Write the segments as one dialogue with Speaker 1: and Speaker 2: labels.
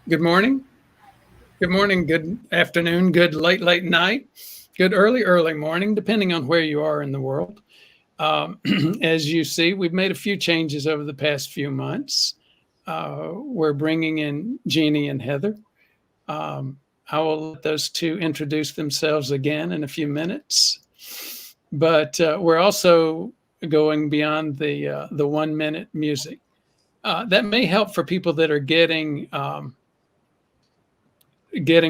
Speaker 1: Good morning. Good morning. Good afternoon. Good late night. Good early morning, depending on where you are in the world. Um, as you see, we've made a few changes over the past few months. We're bringing in Jeannie and Heather. Um, I will let those two introduce themselves again in a few minutes. But we're also going beyond the 1 minute music. That may help for people that are getting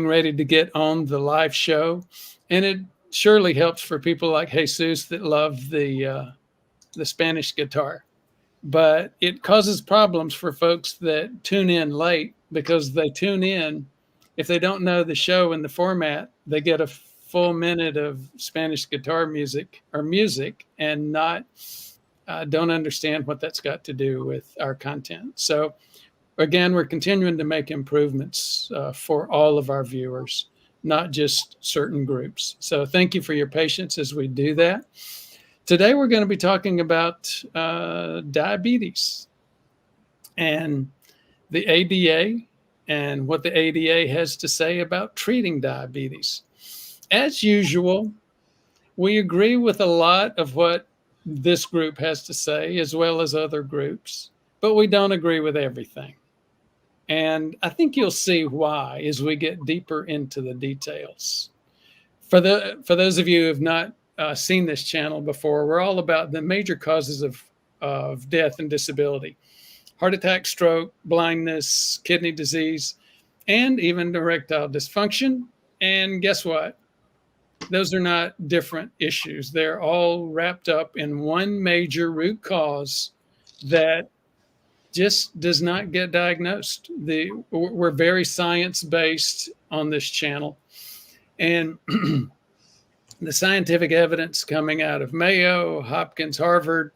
Speaker 1: ready to get on the live show, and it surely helps for people like Jesus that love the Spanish guitar. But it causes problems for folks that tune in late because they tune in. If they don't know the show and the format, they get a full minute of Spanish guitar music and not don't understand what that's got to do with our content. So again, we're continuing to make improvements for all of our viewers, not just certain groups. So thank you for your patience as we do that. Today, we're going to be talking about diabetes and the ADA and what the ADA has to say about treating diabetes. As usual, we agree with a lot of what this group has to say, as well as other groups, but we don't agree with everything. And I think you'll see why as we get deeper into the details. For those of you who have not seen this channel before, we're all about the major causes of death and disability: heart attack, stroke, blindness, kidney disease, and even erectile dysfunction. And guess what? Those are not different issues. They're all wrapped up in one major root cause that just does not get diagnosed. We're very science based on this channel, and the scientific evidence coming out of Mayo, Hopkins, Harvard,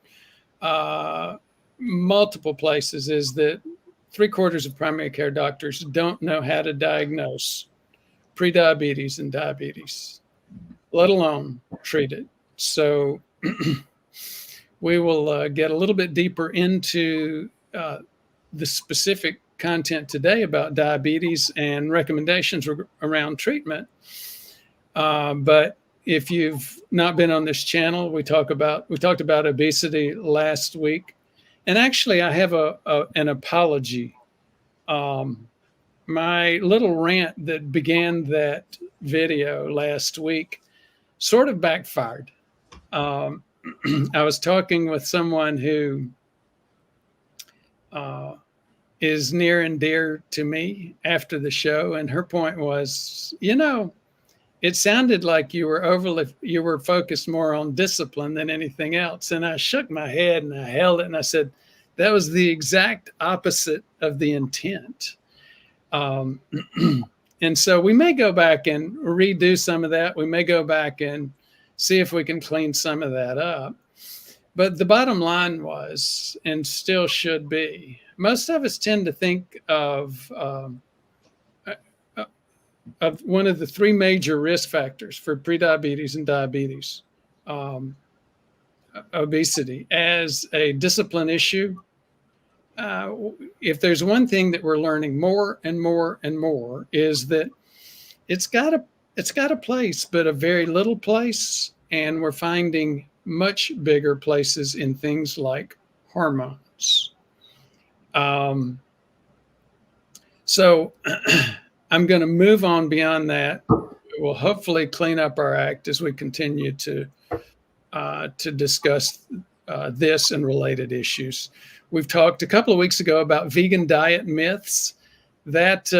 Speaker 1: uh, multiple places is that three-quarters of primary care doctors don't know how to diagnose prediabetes and diabetes, let alone treat it. So we will get a little bit deeper into the specific content today about diabetes and recommendations around treatment. But if you've not been on this channel, we talked about obesity last week, and actually, I have an apology. Um, my little rant that began that video last week sort of backfired. Um, I was talking with someone who uh, is near and dear to me after the show, and her point was, it sounded like you were focused more on discipline than anything else. And I shook my head and I held it and I said, that was the exact opposite of the intent. Um, and so we may go back and redo some of that. We may go back and see if we can clean some of that up. But the bottom line was, and still should be, most of us tend to think of one of the three major risk factors for prediabetes and diabetes, um, obesity, as a discipline issue. Uh, if there's one thing that we're learning more and more and more is that it's got a it's got a place, but a very little place, and we're finding much bigger places in things like hormones. Um, so I'm going to move on beyond that. We'll hopefully clean up our act as we continue to discuss this and related issues. We've talked a couple of weeks ago about vegan diet myths. That,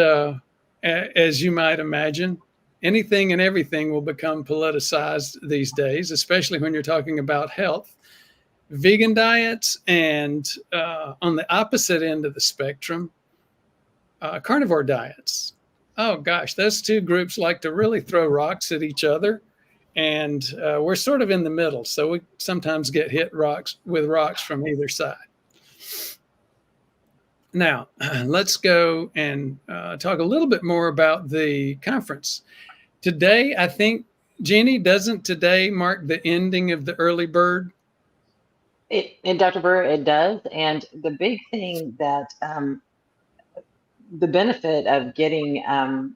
Speaker 1: as you might imagine, anything and everything will become politicized these days, especially when you're talking about health. Vegan diets and on the opposite end of the spectrum, carnivore diets. Oh gosh, those two groups like to really throw rocks at each other, and we're sort of in the middle, so we sometimes get hit with rocks from either side. Now, let's go and talk a little bit more about the conference. Today, I think, Jeannie, doesn't today mark the ending of the early bird?
Speaker 2: Dr. Burr, it does. And the big thing that the benefit of getting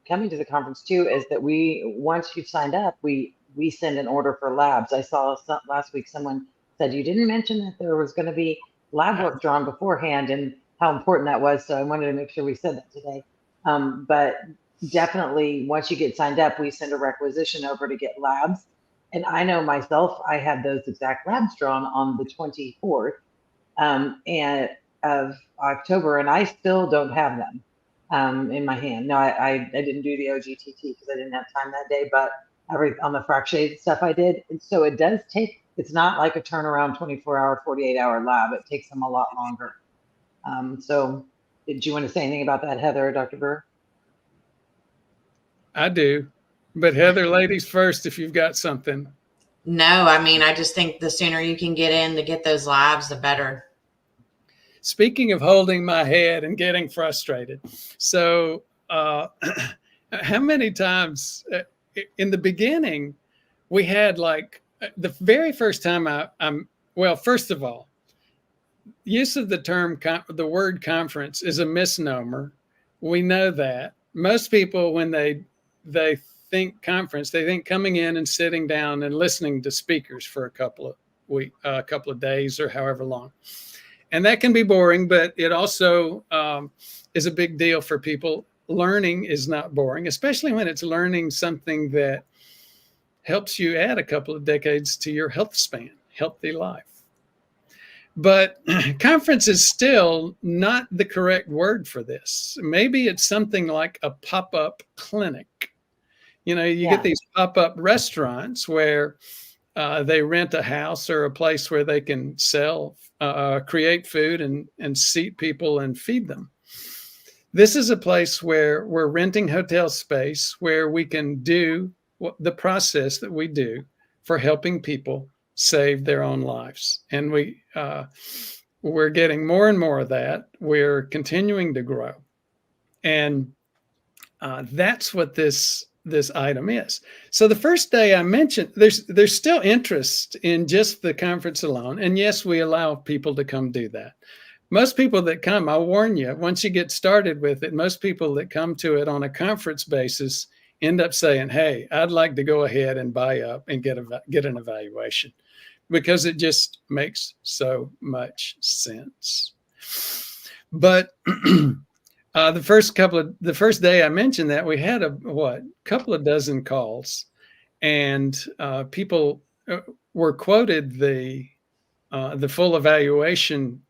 Speaker 2: coming to the conference too is that once you've signed up, we send an order for labs. I saw last week someone said you didn't mention that there was going to be lab work drawn beforehand and how important that was. So I wanted to make sure we said that today. But definitely, once you get signed up, we send a requisition over to get labs. And I know myself, I had those exact labs drawn on the 24th and of October, and I still don't have them in my hand. No, I didn't do the OGTT because I didn't have time that day, but on the fractionated stuff I did. And so it does take, it's not like a turnaround 24-hour, 48-hour lab. It takes them a lot longer. So did you want to say anything about that, Heather or Dr. Burr?
Speaker 1: I do. But Heather, ladies first if you've got something.
Speaker 3: No, I mean, I just think the sooner you can get in to get those labs, the better.
Speaker 1: Speaking of holding my head and getting frustrated, so how many times in the beginning we had like the very first time well, first of all, use of the word conference is a misnomer. We know that most people when they think conference, they think coming in and sitting down and listening to speakers for a couple of days or however long. And that can be boring, but it also is a big deal for people. Learning is not boring, especially when it's learning something that helps you add a couple of decades to your health span, healthy life. But conference is still not the correct word for this. Maybe it's something like a pop-up clinic. You know, you get these pop-up restaurants where they rent a house or a place where they can create food and seat people and feed them. This is a place where we're renting hotel space where we can do the process that we do for helping people save their own lives. And we're getting more and more of that. We're continuing to grow. And that's what this item is. So the first day I mentioned, there's still interest in just the conference alone. And yes, we allow people to come do that. Most people that come, I'll warn you, once you get started with it, most people that come to it on a conference basis end up saying, hey, I'd like to go ahead and buy up and get an evaluation because it just makes so much sense. But the first day I mentioned that, we had a couple of dozen calls, and people were quoted the full evaluation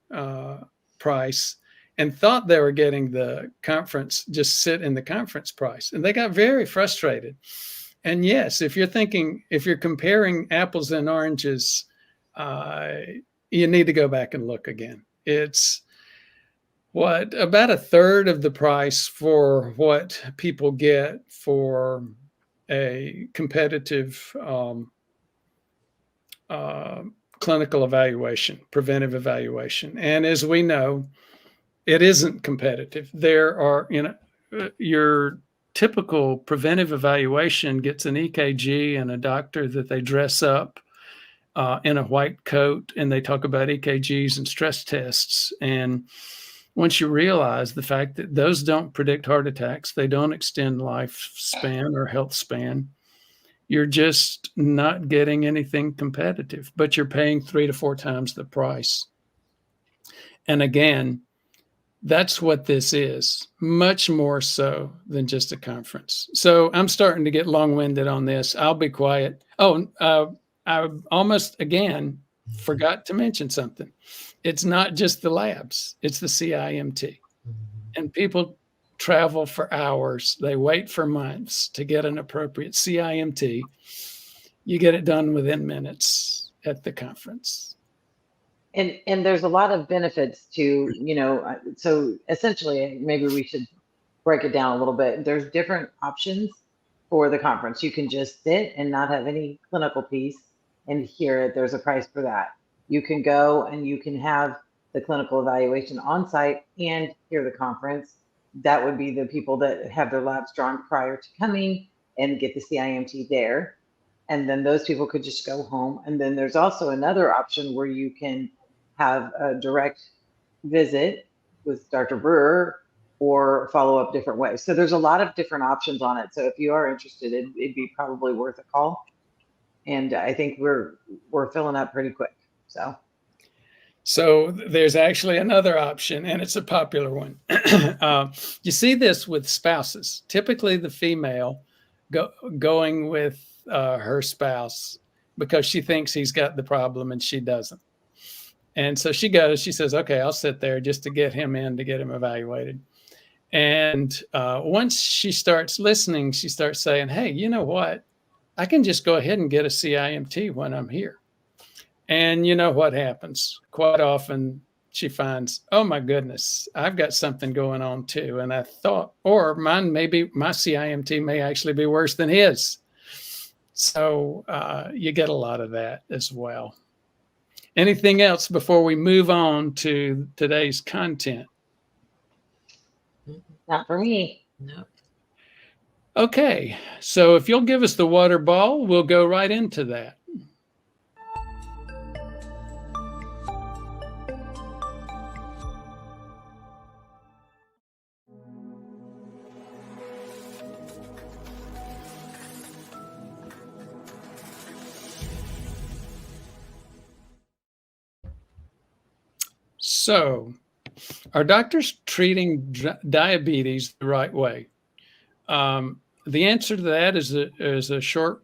Speaker 1: price and thought they were getting the conference, just sit in the conference price, and they got very frustrated. And yes, if you're comparing apples and oranges, you need to go back and look again. It's about a third of the price for what people get for a competitive clinical evaluation, preventive evaluation. And as we know, it isn't competitive. There are, your typical preventive evaluation gets an EKG and a doctor that they dress up in a white coat, and they talk about EKGs and stress tests. And once you realize the fact that those don't predict heart attacks, they don't extend lifespan or health span, you're just not getting anything competitive, but you're paying 3 to 4 times the price. And again, that's what this is, much more so than just a conference. So I'm starting to get long-winded on this. I'll be quiet. I almost, again, forgot to mention something. It's not just the labs, it's the CIMT. And people travel for hours. They wait for months to get an appropriate CIMT. You get it done within minutes at the conference.
Speaker 2: And there's a lot of benefits to, so essentially maybe we should break it down a little bit. There's different options for the conference. You can just sit and not have any clinical piece and hear it. There's a price for that. You can go and you can have the clinical evaluation on site and hear the conference. That would be the people that have their labs drawn prior to coming and get the CIMT there. And then those people could just go home. And then there's also another option where you can have a direct visit with Dr. Brewer or follow up different ways. So there's a lot of different options on it. So if you are interested, it'd be probably worth a call. And I think we're filling up pretty quick.
Speaker 1: So there's actually another option, and it's a popular one. You see this with spouses. Typically, the female going with her spouse because she thinks he's got the problem and she doesn't. And so she goes, she says, okay, I'll sit there just to get him in, to get him evaluated. And once she starts listening, she starts saying, hey, you know what? I can just go ahead and get a CIMT when I'm here. And you know what happens? Quite often she finds, oh my goodness, I've got something going on too. And I thought, or mine, maybe my CIMT may actually be worse than his. So you get a lot of that as well. Anything else before we move on to today's content?
Speaker 2: Not for me.
Speaker 3: No.
Speaker 1: Okay, so if you'll give us the water ball, we'll go right into that. So, are doctors treating diabetes the right way? The answer to that is a short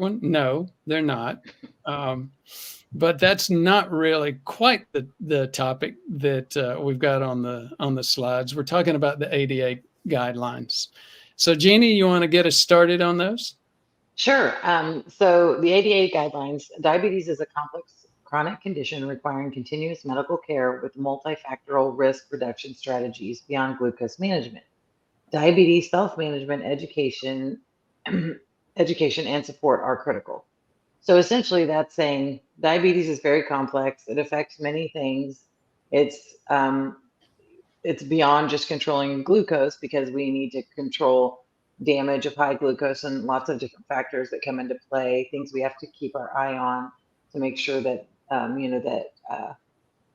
Speaker 1: one. No, they're not. But that's not really quite the topic that we've got on the slides. We're talking about the ADA guidelines. So, Jeannie, you want to get us started on those?
Speaker 2: Sure. So the ADA guidelines, diabetes is a complex chronic condition requiring continuous medical care with multifactorial risk reduction strategies beyond glucose management. Diabetes self-management, education, and support are critical. So essentially that's saying diabetes is very complex. It affects many things. It's beyond just controlling glucose, because we need to control damage of high glucose and lots of different factors that come into play, things we have to keep our eye on to make sure that,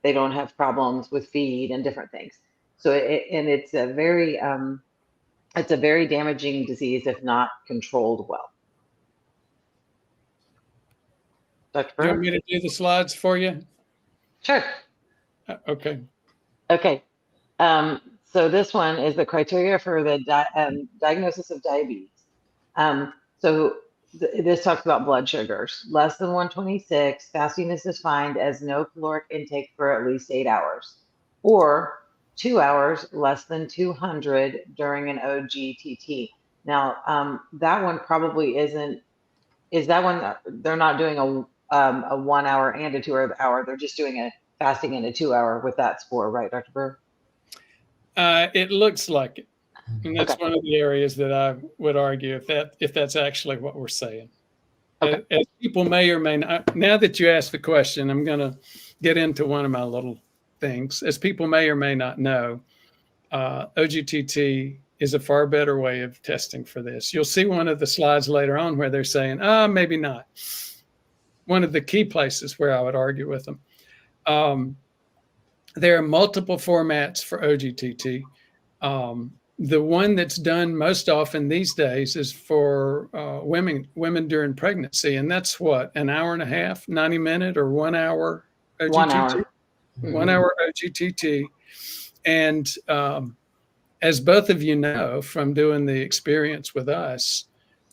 Speaker 2: they don't have problems with feed and different things. So it's a very damaging disease if not controlled well. Dr.
Speaker 1: Do you want
Speaker 2: Burr?
Speaker 1: me to do the slides for you?
Speaker 2: Sure.
Speaker 1: Okay.
Speaker 2: Okay. So this one is the criteria for the diagnosis of diabetes. So this talks about blood sugars. Less than 126, fasting is defined as no caloric intake for at least 8 hours, or 2 hours less than 200 during an OGTT. Now, that one probably isn't. Is that one? They're not doing a 1 hour and a 2 hour. They're just doing a fasting and a 2 hour with that score, right, Dr. Burr?
Speaker 1: It looks like it. And that's
Speaker 2: Okay.
Speaker 1: one of the areas that I would argue if that's actually what we're saying.
Speaker 2: Okay.
Speaker 1: As people may or may not, now that you asked the question, I'm going to get into one of my little things. As people may or may not know, OGTT is a far better way of testing for this. You'll see one of the slides later on where they're saying, maybe not. One of the key places where I would argue with them. There are multiple formats for OGTT. The one that's done most often these days is for women during pregnancy, and that's what, an hour and a half, 90-minute, or 1 hour OGTT?
Speaker 2: 1 hour.
Speaker 1: 1 hour OGTT. And as both of you know from doing the experience with us,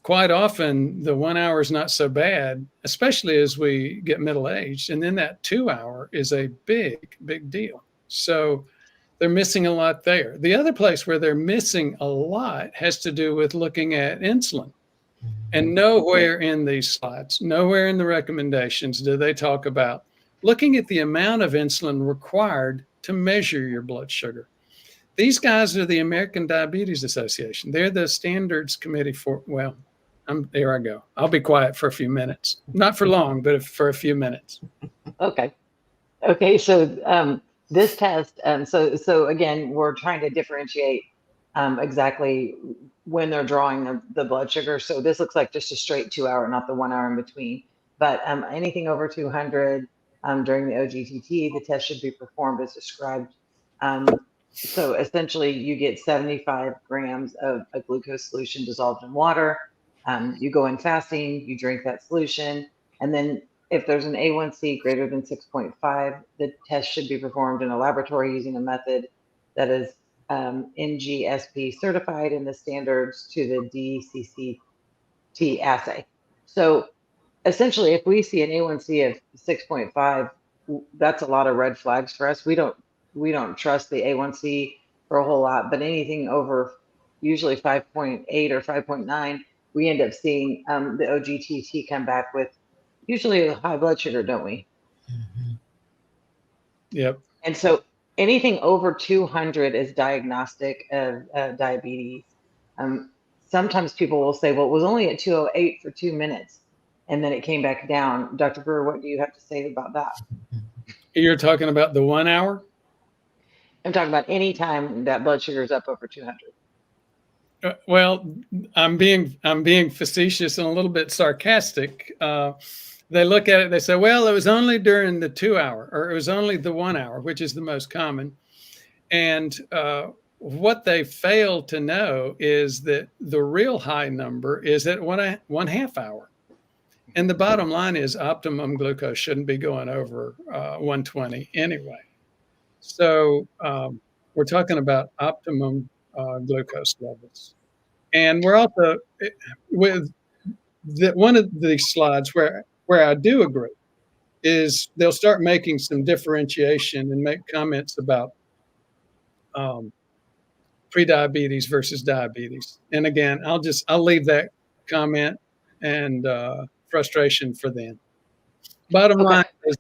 Speaker 1: quite often the 1 hour is not so bad, especially as we get middle-aged. And then that 2 hour is a big, big deal. So they're missing a lot there. The other place where they're missing a lot has to do with looking at insulin. And nowhere in these slides, nowhere in the recommendations do they talk about looking at the amount of insulin required to measure your blood sugar. These guys are the American Diabetes Association. They're the standards committee for, well, there I go. I'll be quiet for a few minutes. Not for long, but for a few minutes.
Speaker 2: Okay. So this test, so again, we're trying to differentiate exactly when they're drawing the blood sugar. So this looks like just a straight 2 hour, not the 1 hour in between. But anything over 200 during the OGTT, the test should be performed as described. So essentially, you get 75 grams of a glucose solution dissolved in water. You go in fasting, you drink that solution, and then if there's an A1C greater than 6.5, the test should be performed in a laboratory using a method that is NGSP certified in the standards to the DCCT assay. So essentially, if we see an A1C of 6.5, that's a lot of red flags for us. We don't trust the A1C for a whole lot, but anything over usually 5.8 or 5.9, we end up seeing the OGTT come back with usually a high blood sugar, don't we?
Speaker 1: Yep.
Speaker 2: And so anything over 200 is diagnostic of diabetes. Sometimes people will say, well, it was only at 208 for 2 minutes and then it came back down. Dr. Brewer, what do you have to say about that?
Speaker 1: You're talking about the 1 hour?
Speaker 2: I'm talking about any time that blood sugar is up over 200.
Speaker 1: Well, I'm being facetious and a little bit sarcastic. They look at it, they say, well, it was only during the 2 hour, or it was only the 1 hour, which is the most common. And what they fail to know is that the real high number is at 1.5 hour. And the bottom line is optimum glucose shouldn't be going over 120 anyway. So we're talking about optimum glucose levels. And we're also with one of these slides where I do agree is they'll start making some differentiation and make comments about prediabetes versus diabetes. And again, I'll leave that comment and frustration for them. Bottom line is,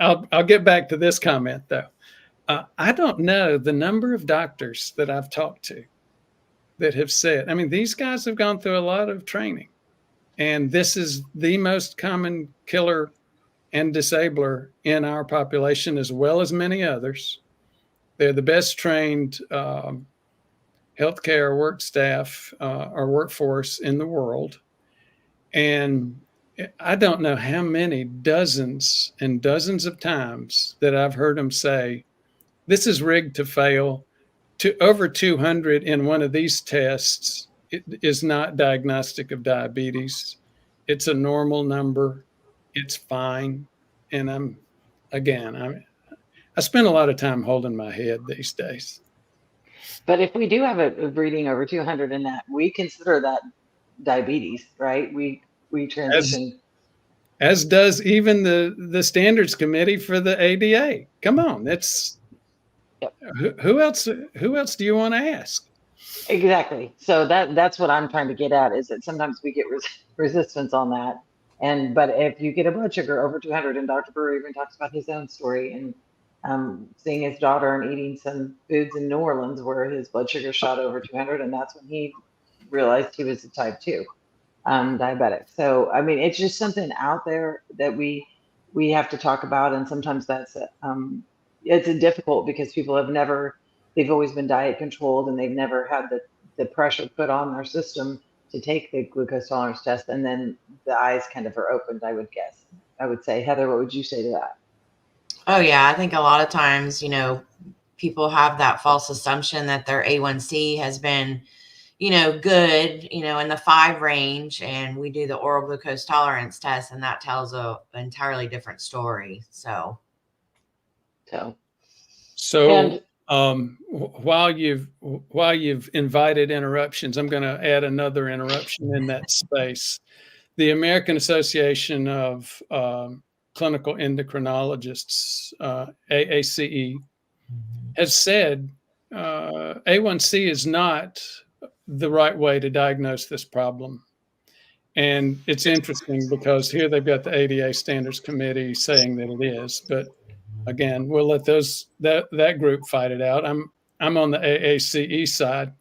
Speaker 1: I'll get back to this comment though. I don't know the number of doctors that I've talked to that have said, I mean, these guys have gone through a lot of training, and this is the most common killer and disabler in our population, as well as many others. They're the best trained healthcare work staff or workforce in the world. And I don't know how many dozens and dozens of times that I've heard them say, this is rigged to fail. To over 200 in one of these tests, it is not diagnostic of diabetes. It's a normal number. It's fine. And I spend a lot of time holding my head these days.
Speaker 2: But if we do have a reading over 200 in that, we consider that diabetes, right? We transition.
Speaker 1: As does even the standards committee for the ADA. Come on, that's
Speaker 2: Yep.
Speaker 1: Who else do you want to ask?
Speaker 2: Exactly. So that's what I'm trying to get at, is that sometimes we get resistance on that. But if you get a blood sugar over 200, and Dr. Brewer even talks about his own story and seeing his daughter and eating some foods in New Orleans where his blood sugar shot over 200, and that's when he realized he was a type 2 diabetic. So I mean, it's just something out there that we have to talk about, and sometimes that's it's difficult because people they've always been diet controlled and they've never had the pressure put on their system to take the glucose tolerance test, and then the eyes kind of are opened, I would guess. I would say, Heather, what would you say to that?
Speaker 3: Oh yeah, I think a lot of times, people have that false assumption that their A1C has been, good, in the 5 range, and we do the oral glucose tolerance test, and that tells an entirely different story. So
Speaker 2: And
Speaker 1: while you've invited interruptions, I'm going to add another interruption in that space. The American Association of Clinical Endocrinologists, AACE, has said A1C is not the right way to diagnose this problem. And it's interesting because here they've got the ADA Standards Committee saying that it is, but again, we'll let that group fight it out. I'm on the AACE side.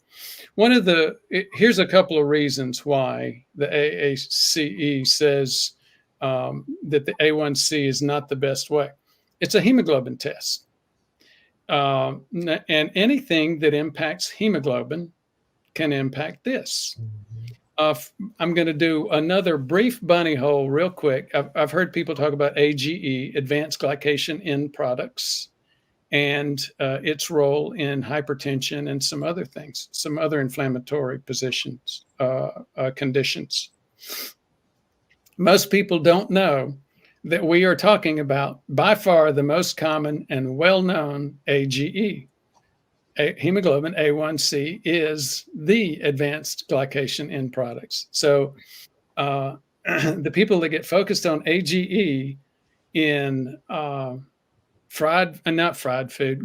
Speaker 1: Here's a couple of reasons why the AACE says that the A1C is not the best way. It's a hemoglobin test. And anything that impacts hemoglobin can impact this. I'm going to do another brief bunny hole real quick. I've heard people talk about AGE, advanced glycation end products. and its role in hypertension and some other things, some other inflammatory conditions. Most people don't know that we are talking about by far the most common and well-known AGE. Hemoglobin A1C is the advanced glycation end products. So the people that get focused on AGE in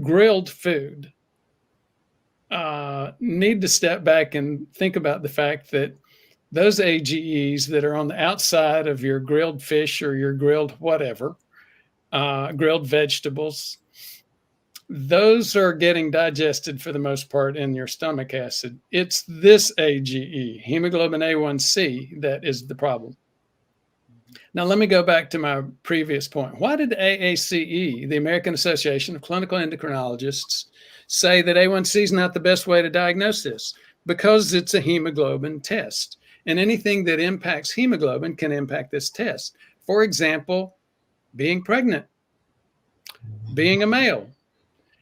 Speaker 1: grilled food need to step back and think about the fact that those AGEs that are on the outside of your grilled fish or your grilled whatever, grilled vegetables, those are getting digested for the most part in your stomach acid. It's this AGE, hemoglobin A1C, that is the problem. Now, let me go back to my previous point. Why did AACE, the American Association of Clinical Endocrinologists, say that A1C is not the best way to diagnose this? Because it's a hemoglobin test. And anything that impacts hemoglobin can impact this test. For example, being pregnant, being a male,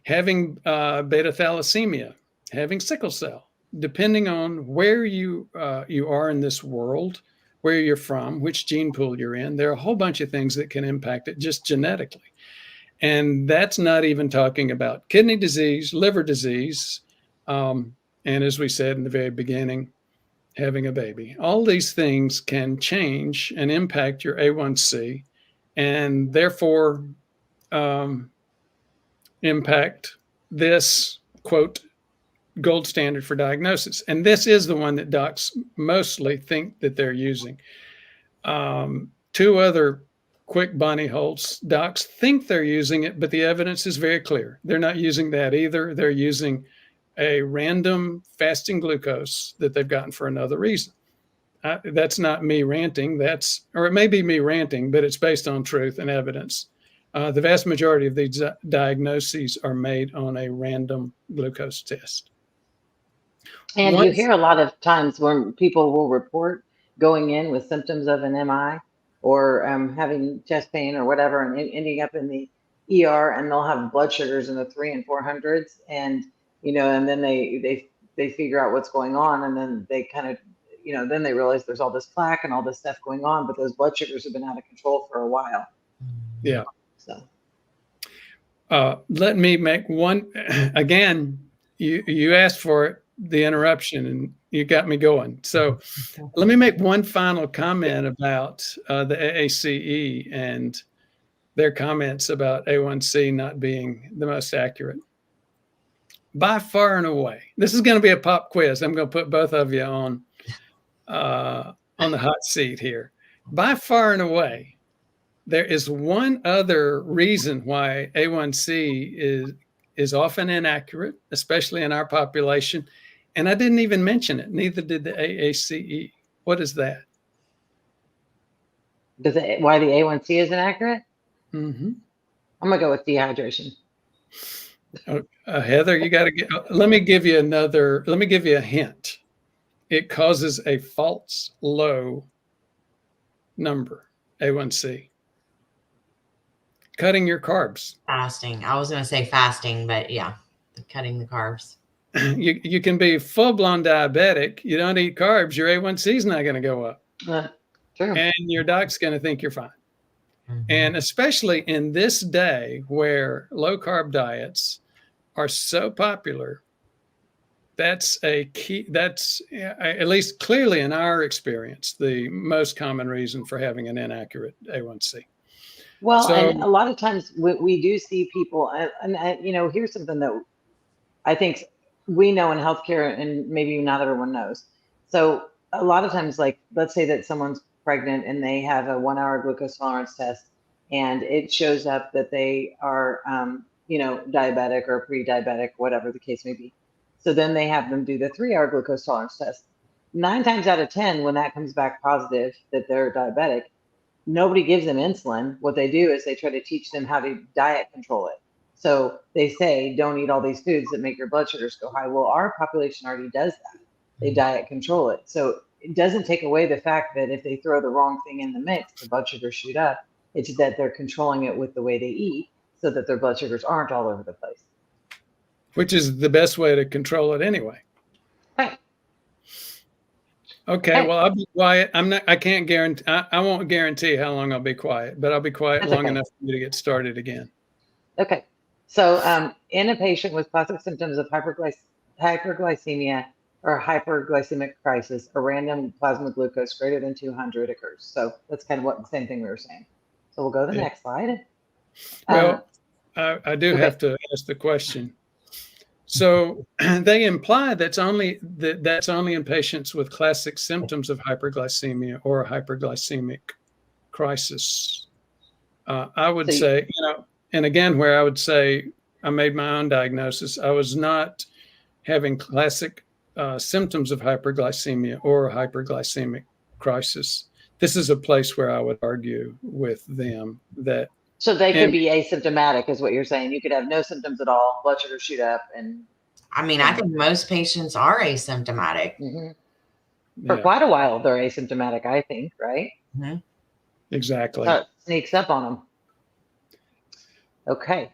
Speaker 1: having beta thalassemia, having sickle cell. Depending on where you are in this world, where you're from, which gene pool you're in, there are a whole bunch of things that can impact it just genetically. And that's not even talking about kidney disease, liver disease, and as we said in the very beginning, having a baby. All these things can change and impact your A1C and therefore impact this, quote, gold standard for diagnosis. And this is the one that docs mostly think that they're using. Two other quick bunny holes. Docs think they're using it, but the evidence is very clear. They're not using that either. They're using a random fasting glucose that they've gotten for another reason. That's not me ranting. Or it may be me ranting, but it's based on truth and evidence. The vast majority of these diagnoses are made on a random glucose test.
Speaker 2: And you hear a lot of times when people will report going in with symptoms of an MI or having chest pain or whatever and ending up in the ER, and they'll have blood sugars in the 300s and 400s, and and then they figure out what's going on, and then they kind of then they realize there's all this plaque and all this stuff going on, but those blood sugars have been out of control for a while.
Speaker 1: Yeah.
Speaker 2: So
Speaker 1: let me make one again. You asked for it, the interruption, and you got me going. So let me make one final comment about the AACE and their comments about A1C not being the most accurate. By far and away, this is going to be a pop quiz. I'm going to put both of you on the hot seat here. By far and away, there is one other reason why A1C is often inaccurate, especially in our population. And I didn't even mention it. Neither did the AACE. What is that?
Speaker 2: Why the A1C is inaccurate?
Speaker 1: Mm-hmm.
Speaker 2: I'm going to go with dehydration.
Speaker 1: Heather, you got to let me give you a hint. It causes a false low number, A1C. Cutting your carbs.
Speaker 3: Fasting. I was going to say fasting, but yeah, cutting the carbs.
Speaker 1: You can be full-blown diabetic. You don't eat carbs, your A1C is not going to go up.
Speaker 2: True.
Speaker 1: And your doc's going to think you're fine. Mm-hmm. And especially in this day where low-carb diets are so popular, that's a key. That's, at least clearly in our experience, the most common reason for having an inaccurate A1C.
Speaker 2: Well, and a lot of times we do see people, and here's something that I think we know in healthcare, and maybe not everyone knows. So a lot of times, like, let's say that someone's pregnant and they have a 1-hour glucose tolerance test, and it shows up that they are, diabetic or pre-diabetic, whatever the case may be. So then they have them do the 3-hour glucose tolerance test. 9 times out of 10, when that comes back positive that they're diabetic, nobody gives them insulin. What they do is they try to teach them how to diet control it. So they say, don't eat all these foods that make your blood sugars go high. Well, our population already does that. They diet control it. So it doesn't take away the fact that if they throw the wrong thing in the mix, the blood sugars shoot up. It's that they're controlling it with the way they eat. so that their blood sugars aren't all over the place.
Speaker 1: Which is the best way to control it anyway.
Speaker 2: Right.
Speaker 1: Okay, well, I'll be quiet. I can't guarantee, I won't guarantee how long I'll be quiet, but I'll be quiet
Speaker 2: That's
Speaker 1: long
Speaker 2: okay.
Speaker 1: enough for you to get started again.
Speaker 2: Okay. So in a patient with classic symptoms of hyperglycemia or hyperglycemic crisis, a random plasma glucose greater than 200 occurs. So that's kind of what the same thing we were saying. So we'll go to the next slide.
Speaker 1: Well, I do have to ask the question. So they imply that's only in patients with classic symptoms of hyperglycemia or a hyperglycemic crisis. I would say, and again, where I would say I made my own diagnosis, I was not having classic symptoms of hyperglycemia or a hyperglycemic crisis. This is a place where I would argue with them that.
Speaker 2: So they could be asymptomatic, is what you're saying. You could have no symptoms at all, blood sugar shoot up, and
Speaker 3: I mean, I think most patients are asymptomatic.
Speaker 2: For quite a while, they're asymptomatic, I think, right?
Speaker 1: Exactly.
Speaker 2: So it sneaks up on them. Okay.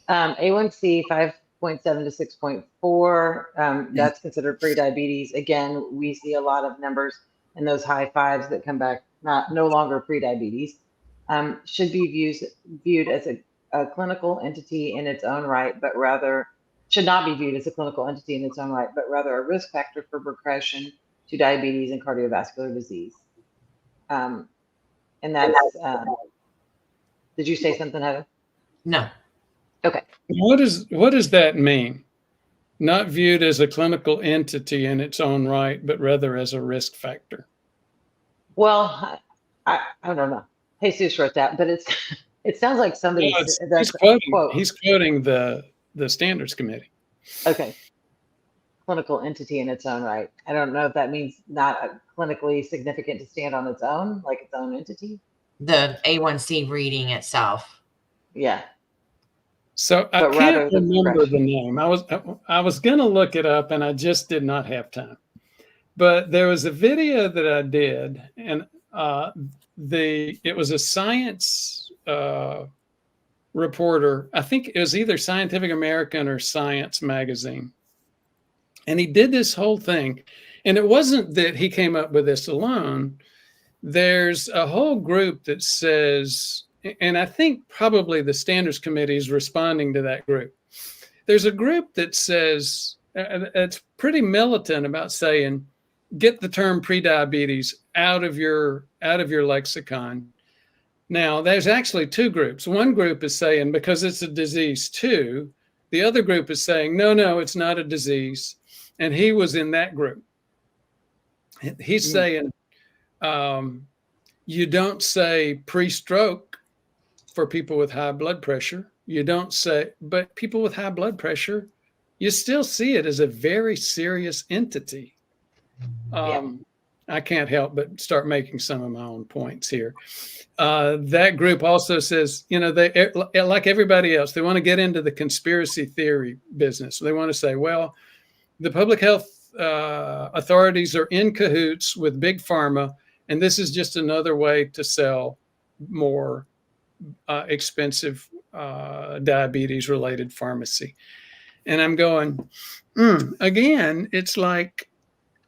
Speaker 2: A1C 5.7 to 6.4. That's considered prediabetes. Again, we see a lot of numbers in those high fives that come back no longer prediabetes. Should be viewed as a clinical entity in its own right, but rather should not be viewed as a clinical entity in its own right, but rather a risk factor for progression to diabetes and cardiovascular disease. And that's, did you say something, Heather?
Speaker 3: No.
Speaker 2: Okay.
Speaker 1: What does that mean? Not viewed as a clinical entity in its own right, but rather as a risk factor.
Speaker 2: Well, I don't know. Jesus wrote that, but it sounds like somebody.
Speaker 1: He's quoting the standards committee.
Speaker 2: Okay. Clinical entity in its own right. I don't know if that means not clinically significant to stand on its own, like its own entity.
Speaker 3: The A1C reading itself.
Speaker 2: Yeah.
Speaker 1: So I can't remember the name. I was going to look it up and I just did not have time. But there was a video that I did, and it was a science reporter. I think it was either Scientific American or Science Magazine. And he did this whole thing. And it wasn't that he came up with this alone. There's a whole group that says, and I think probably the standards committee is responding to that group. There's a group that says, it's pretty militant about saying, get the term prediabetes out of your lexicon. Now, there's actually two groups. One group is saying, because it's a disease too. The other group is saying, no, it's not a disease. And he was in that group. He's saying, you don't say pre-stroke for people with high blood pressure. You don't say, but people with high blood pressure, you still see it as a very serious entity. I can't help but start making some of my own points here. That group also says, they, like everybody else, they want to get into the conspiracy theory business. They want to say, well, the public health authorities are in cahoots with big pharma, and this is just another way to sell more expensive diabetes-related pharmacy. And I'm going, again, it's like,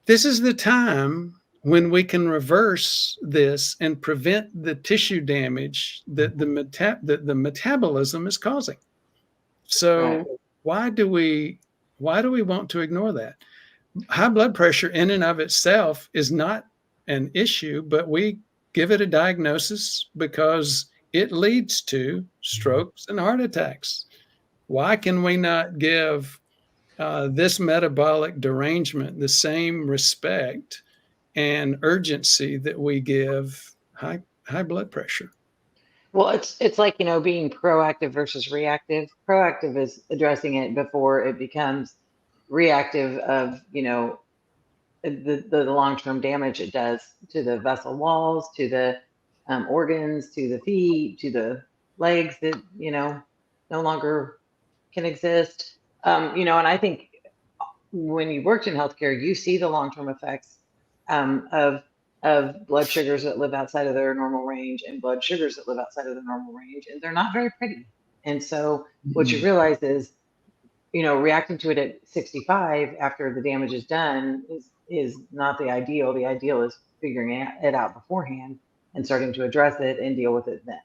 Speaker 1: this is the time when we can reverse this and prevent the tissue damage that the metabolism is causing. So why do we want to ignore that? High blood pressure in and of itself is not an issue, but we give it a diagnosis because it leads to strokes and heart attacks. Why can we not give this metabolic derangement the same respect and urgency that we give high blood pressure?
Speaker 2: Well, it's like, being proactive versus reactive. Proactive is addressing it before it becomes reactive of, the long-term damage it does to the vessel walls, to the organs, to the feet, to the legs that, no longer can exist. And I think when you worked in healthcare, you see the long-term effects of blood sugars that live outside of their normal range and blood sugars that live outside of the normal range, and they're not very pretty. And so what you realize is, reacting to it at 65 after the damage is done is not the ideal. The ideal is figuring it out beforehand and starting to address it and deal with it then.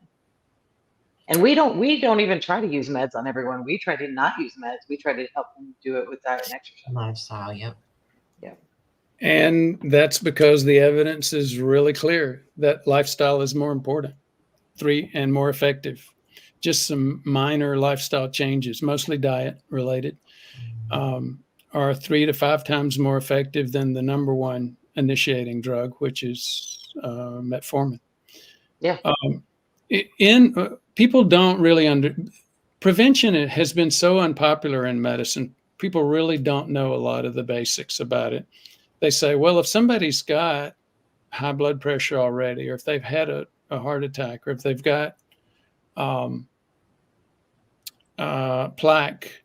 Speaker 2: And we don't even try to use meds on everyone. We try to not use meds. We try to help them do it with diet and exercise.
Speaker 3: Lifestyle, yep.
Speaker 2: Yeah.
Speaker 1: And that's because the evidence is really clear that lifestyle is more important, and more effective. Just some minor lifestyle changes, mostly diet related, are 3 to 5 times more effective than the number one initiating drug, which is metformin.
Speaker 2: Yeah.
Speaker 1: People don't really prevention has been so unpopular in medicine. People really don't know a lot of the basics about it. They say, well, if somebody's got high blood pressure already, or if they've had a heart attack, or if they've got plaque,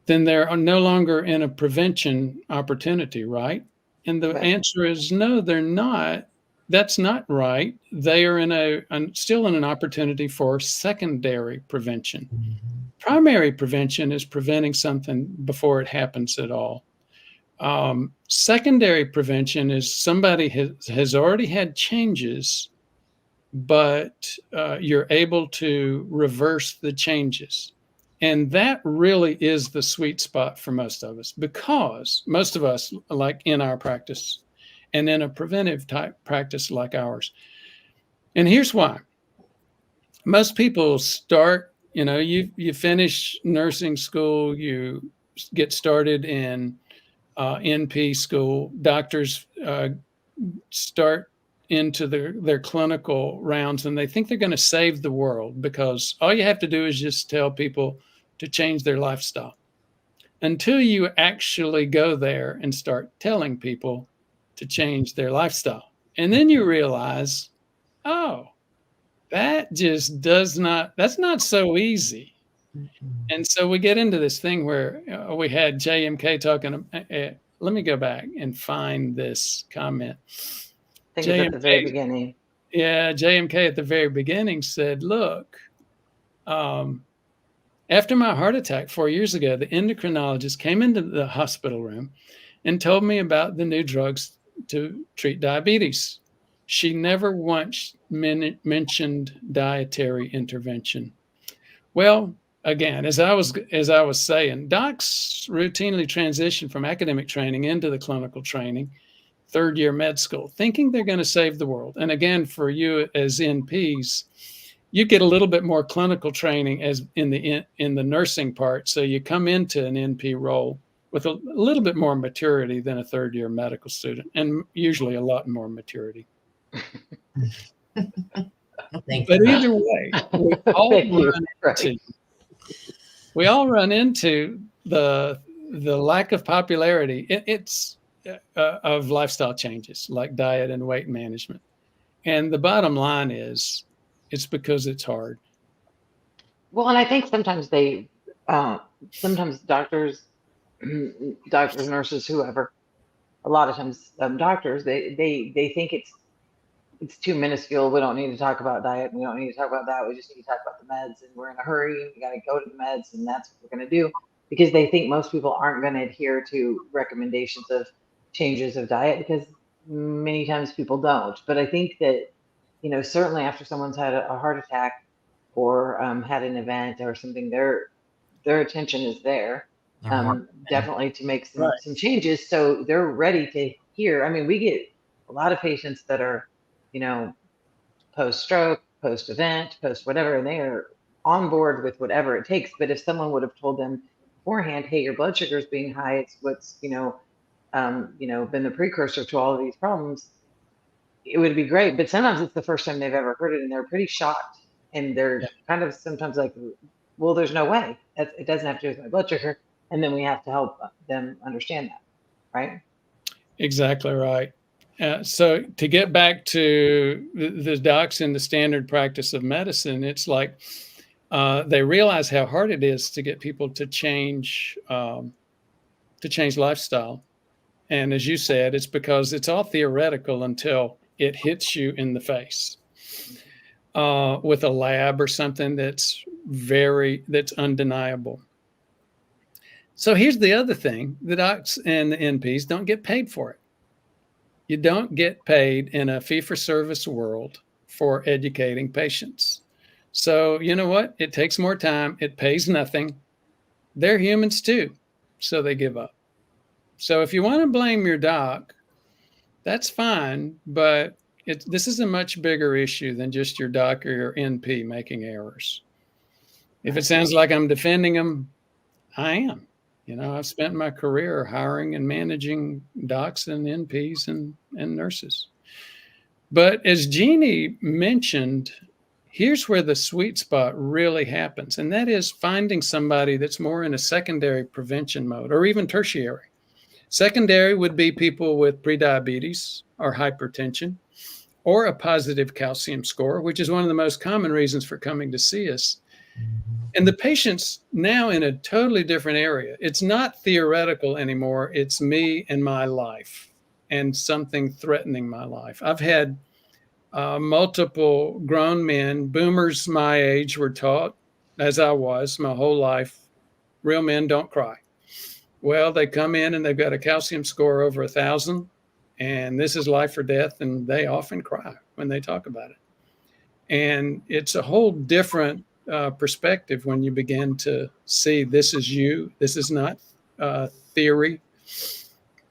Speaker 1: then they're no longer in a prevention opportunity, right? And the answer is no, they're not. That's not right. They are still in an opportunity for secondary prevention. Primary prevention is preventing something before it happens at all. Secondary prevention is somebody has already had changes, but you're able to reverse the changes. And that really is the sweet spot for most of us, because most of us, like in our practice and in a preventive type practice like ours. And here's why. Most people start, you finish nursing school, you get started in NP school. Doctors start into their clinical rounds, and they think they're going to save the world because all you have to do is just tell people to change their lifestyle, until you actually go there and start telling people to change their lifestyle. And then you realize, oh, that's not so easy. And so we get into this thing where we had JMK talking. Let me go back and find this comment.
Speaker 2: I think it's at the very beginning.
Speaker 1: Yeah, JMK at the very beginning said, look, after my heart attack 4 years ago, the endocrinologist came into the hospital room and told me about the new drugs to treat diabetes. She never once mentioned dietary intervention. Well, again, as I was saying, docs routinely transition from academic training into the clinical training, third-year med school, thinking they're going to save the world. And again, for you as NPs, you get a little bit more clinical training as in the nursing part. So you come into an NP role with a little bit more maturity than a third-year medical student, and usually a lot more maturity. But either way, we all run into the lack of popularity. It's of lifestyle changes like diet and weight management. And the bottom line is, it's because it's hard.
Speaker 2: Well, and I think sometimes sometimes doctors, nurses, whoever, a lot of times doctors, they think it's too minuscule. We don't need to talk about diet. We don't need to talk about that. We just need to talk about the meds, and we're in a hurry. We got to go to the meds, and that's what we're going to do, because they think most people aren't going to adhere to recommendations of changes of diet, because many times people don't. But I think that, certainly after someone's had a heart attack or had an event or something, their attention is there, definitely to make some changes. So they're ready to hear. I mean, we get a lot of patients that are, post-stroke, post-event, post-whatever, and they are on board with whatever it takes. But if someone would have told them beforehand, hey, your blood sugar is being high, it's what's, been the precursor to all of these problems, it would be great. But sometimes it's the first time they've ever heard it, and they're pretty shocked. And they're kind of sometimes like, well, there's no way. It doesn't have to do with my blood sugar. And then we have to help them understand that, right?
Speaker 1: Exactly right. So to get back to the docs in the standard practice of medicine, it's like they realize how hard it is to get people to change lifestyle. And as you said, it's because it's all theoretical until it hits you in the face with a lab or something that's that's undeniable. So here's the other thing: the docs and the NPs don't get paid for it. You don't get paid in a fee-for-service world for educating patients. So you know what? It takes more time. It pays nothing. They're humans too, so they give up. So if you want to blame your doc, that's fine, but this is a much bigger issue than just your doc or your NP making errors. If it sounds like I'm defending them, I am. I've spent my career hiring and managing docs and NPs and nurses. But as Jeannie mentioned, here's where the sweet spot really happens, and that is finding somebody that's more in a secondary prevention mode or even tertiary. Secondary would be people with prediabetes or hypertension or a positive calcium score, which is one of the most common reasons for coming to see us. And the patient's now in a totally different area. It's not theoretical anymore. It's me and my life and something threatening my life. I've had multiple grown men, boomers my age, were taught, as I was my whole life, real men don't cry. Well, they come in and they've got a calcium score over 1,000, and this is life or death, and they often cry when they talk about it. And it's a whole different perspective when you begin to see this is you. This is not theory.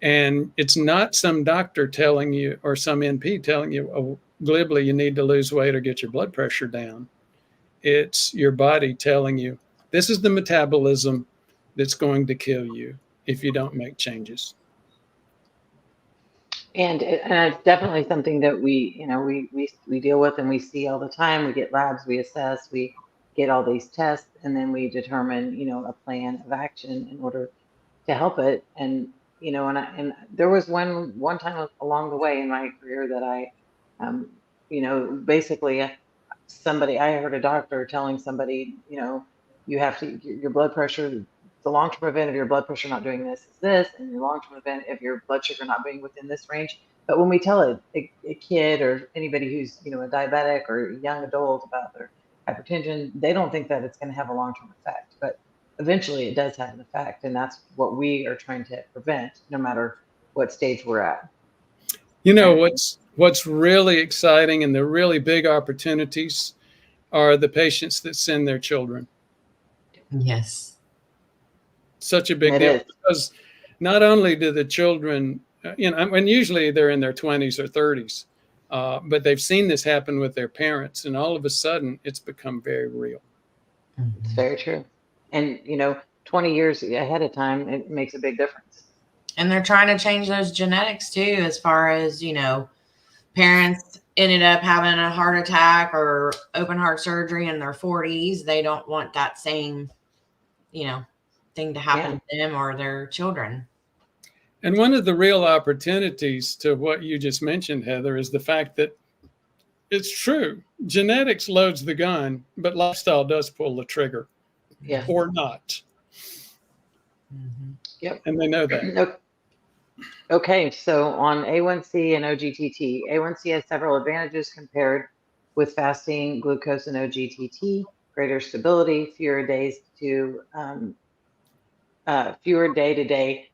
Speaker 1: And it's not some doctor telling you or some NP telling you, oh, glibly, you need to lose weight or get your blood pressure down. It's your body telling you, this is the metabolism that's going to kill you if you don't make changes.
Speaker 2: And it's definitely something that we deal with and we see all the time. We get labs, we assess, we get all these tests, and then we determine, a plan of action in order to help it. And and there was one time along the way in my career that I, basically I heard a doctor telling somebody, you have to your blood pressure. The long-term event of your blood pressure not doing this is this, and your long-term event of your blood sugar not being within this range. But when we tell a kid or anybody who's a diabetic or a young adult about their hypertension, they don't think that it's going to have a long-term effect. But eventually, it does have an effect, and that's what we are trying to prevent, no matter what stage we're at.
Speaker 1: What's really exciting and the really big opportunities are the patients that send their children.
Speaker 3: Yes.
Speaker 1: Such a big deal, because not only do the children, and usually they're in their 20s or 30s, but they've seen this happen with their parents, and all of a sudden it's become very real.
Speaker 2: It's very true. And, 20 years ahead of time, it makes a big difference.
Speaker 3: And they're trying to change those genetics too, as far as, parents ended up having a heart attack or open heart surgery in their 40s. They don't want that same, thing to happen to them or their children.
Speaker 1: And one of the real opportunities to what you just mentioned, Heather, is the fact that it's true. Genetics loads the gun, but lifestyle does pull the trigger.
Speaker 2: Yeah.
Speaker 1: Or not.
Speaker 3: Mm-hmm.
Speaker 2: Yep.
Speaker 1: And they know that.
Speaker 2: Okay, so on A1C and OGTT, A1C has several advantages compared with fasting glucose and OGTT: greater stability, fewer day-to-day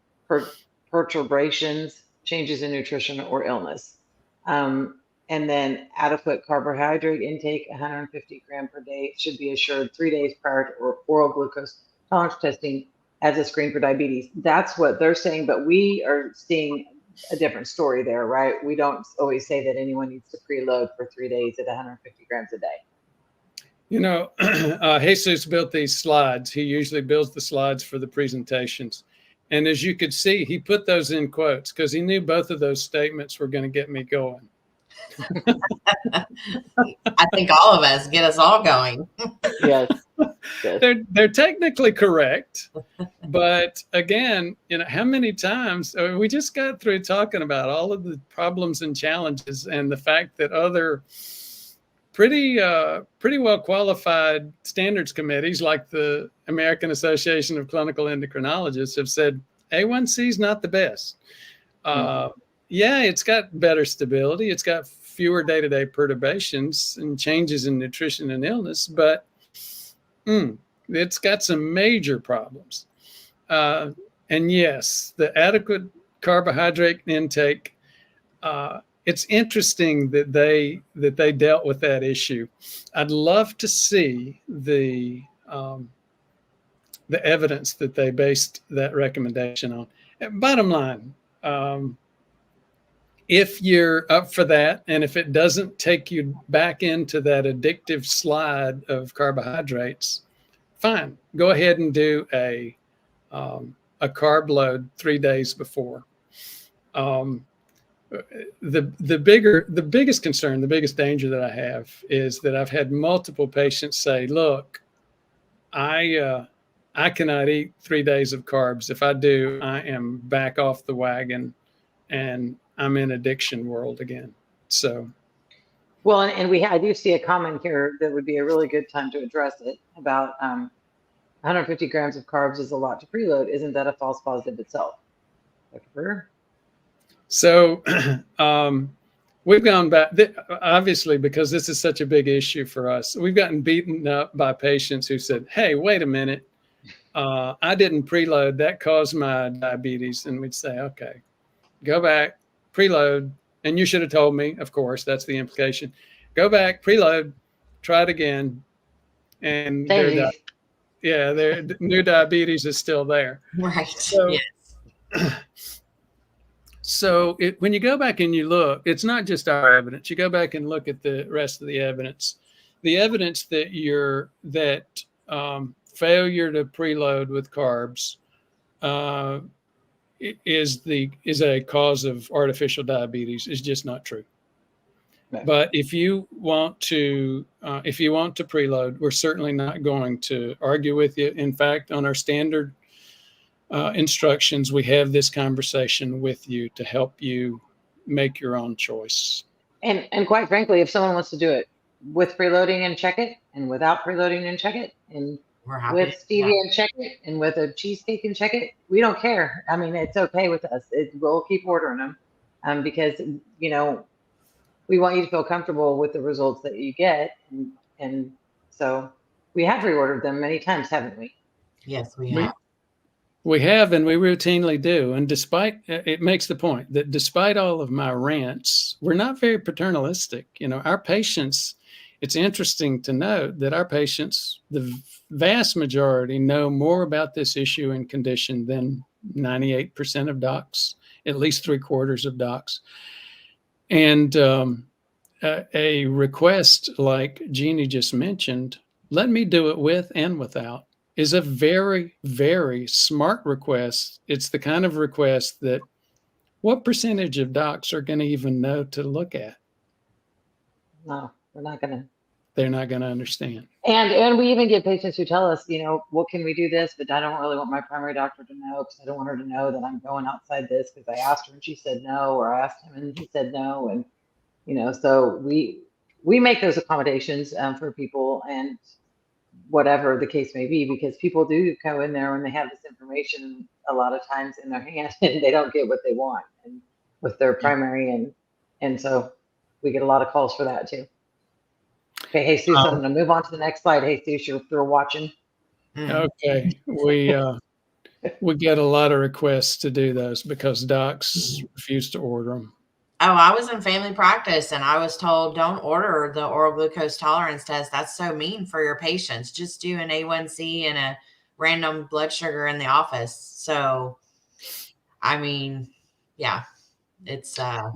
Speaker 2: perturbations, changes in nutrition or illness. And then adequate carbohydrate intake, 150 grams per day, should be assured 3 days prior to oral glucose tolerance testing as a screen for diabetes. That's what they're saying, but we are seeing a different story there, right? We don't always say that anyone needs to preload for 3 days at 150 grams a day.
Speaker 1: Jesus built these slides. He usually builds the slides for the presentations. And as you could see, he put those in quotes because he knew both of those statements were going to get me going.
Speaker 3: I think all of us get us all going.
Speaker 2: Yes.
Speaker 1: They're technically correct, but again, how many times we just got through talking about all of the problems and challenges, and the fact that other pretty well qualified standards committees like the American Association of Clinical Endocrinologists have said A1C is not the best. Yeah, it's got better stability. It's got fewer day-to-day perturbations and changes in nutrition and illness, but It's got some major problems. And yes, the adequate carbohydrate intake. It's interesting that they dealt with that issue. I'd love to see the evidence that they based that recommendation on. And bottom line, if you're up for that, and if it doesn't take you back into that addictive slide of carbohydrates, fine. Go ahead and do a carb load 3 days before. The biggest concern, the biggest danger that I have is that I've had multiple patients say, "Look, I cannot eat 3 days of carbs. If I do, I am back off the wagon, and I'm in addiction world again." So,
Speaker 2: well, and I do see a comment here that would be a really good time to address it about 150 grams of carbs is a lot to preload. Isn't that a false positive itself, Dr. Berger?
Speaker 1: So we've gone back, obviously, because this is such a big issue for us. We've gotten beaten up by patients who said, "Hey, wait a minute. I didn't preload. That caused my diabetes." And we'd say, "Okay, go back, preload." And you should have told me, of course, that's the implication. Go back, preload, try it again. And their new diabetes is still there.
Speaker 3: Right.
Speaker 1: So,
Speaker 3: yes.
Speaker 1: So when you go back and you look, it's not just our evidence. You go back and look at the rest of the evidence. The evidence that failure to preload with carbs is a cause of artificial diabetes is just not true.
Speaker 2: Right.
Speaker 1: But if you want to preload, we're certainly not going to argue with you. In fact, on our standard instructions, we have this conversation with you to help you make your own choice.
Speaker 2: And quite frankly, if someone wants to do it with preloading and check it, and without preloading and check it, and with stevia and check it, and with a cheesecake and check it, we don't care. I mean, it's okay with us. We'll keep ordering them because we want you to feel comfortable with the results that you get, and so we have reordered them many times, haven't we?
Speaker 3: Yes, we have.
Speaker 1: We have, and we routinely do. And it makes the point that despite all of my rants, we're not very paternalistic. Our patients, it's interesting to note that our patients, the vast majority, know more about this issue and condition than 98% of docs, at least 3/4 of docs. And a request like Jeannie just mentioned, let me do it with and without, is a very, very smart request. It's the kind of request that what percentage of docs are going to even know to look at?
Speaker 2: No, they're not going to.
Speaker 1: They're not going to understand.
Speaker 2: And we even get patients who tell us, well, can we do this? But I don't really want my primary doctor to know because I don't want her to know that I'm going outside this because I asked her and she said no, or I asked him and he said no. And, so we make those accommodations for people and whatever the case may be, because people do go in there when they have this information a lot of times in their hand and they don't get what they want and with their primary. And so we get a lot of calls for that too. Okay, Jesus, I'm going to move on to the next slide. Jesus, you're watching.
Speaker 1: Okay, we get a lot of requests to do those because docs refuse to order them.
Speaker 3: Oh, I was in family practice and I was told, don't order the oral glucose tolerance test. That's so mean for your patients. Just do an A1C and a random blood sugar in the office. So, I mean, yeah, it's the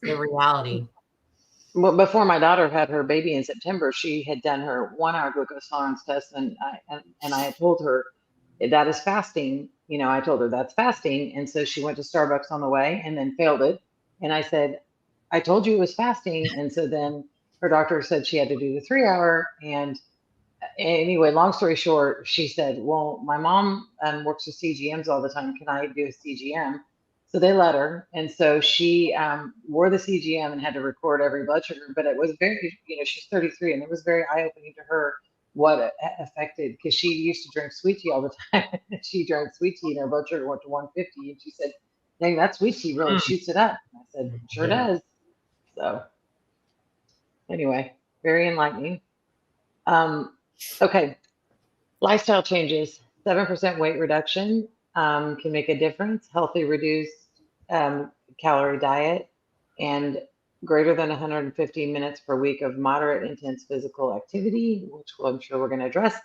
Speaker 3: reality.
Speaker 2: Well, before my daughter had her baby in September, she had done her 1-hour glucose tolerance test, and I had told her that is fasting. I told her that's fasting, and so she went to Starbucks on the way and then failed it. And I said, I told you it was fasting, and so then her doctor said she had to do the 3-hour. And anyway, long story short, she said, well, my mom works with CGMs all the time. Can I do a CGM? So they let her. And so she wore the CGM and had to record every blood sugar. But it was very, she's 33, and it was very eye-opening to her what it affected, because she used to drink sweet tea all the time. She drank sweet tea and her blood sugar went to 150. And she said, dang, that sweet tea really shoots it up. And I said, sure does. So anyway, very enlightening. Okay. Lifestyle changes, 7% weight reduction can make a difference. Healthy, reduced calorie diet, and greater than 150 minutes per week of moderate intense physical activity, which I'm sure we're going to address.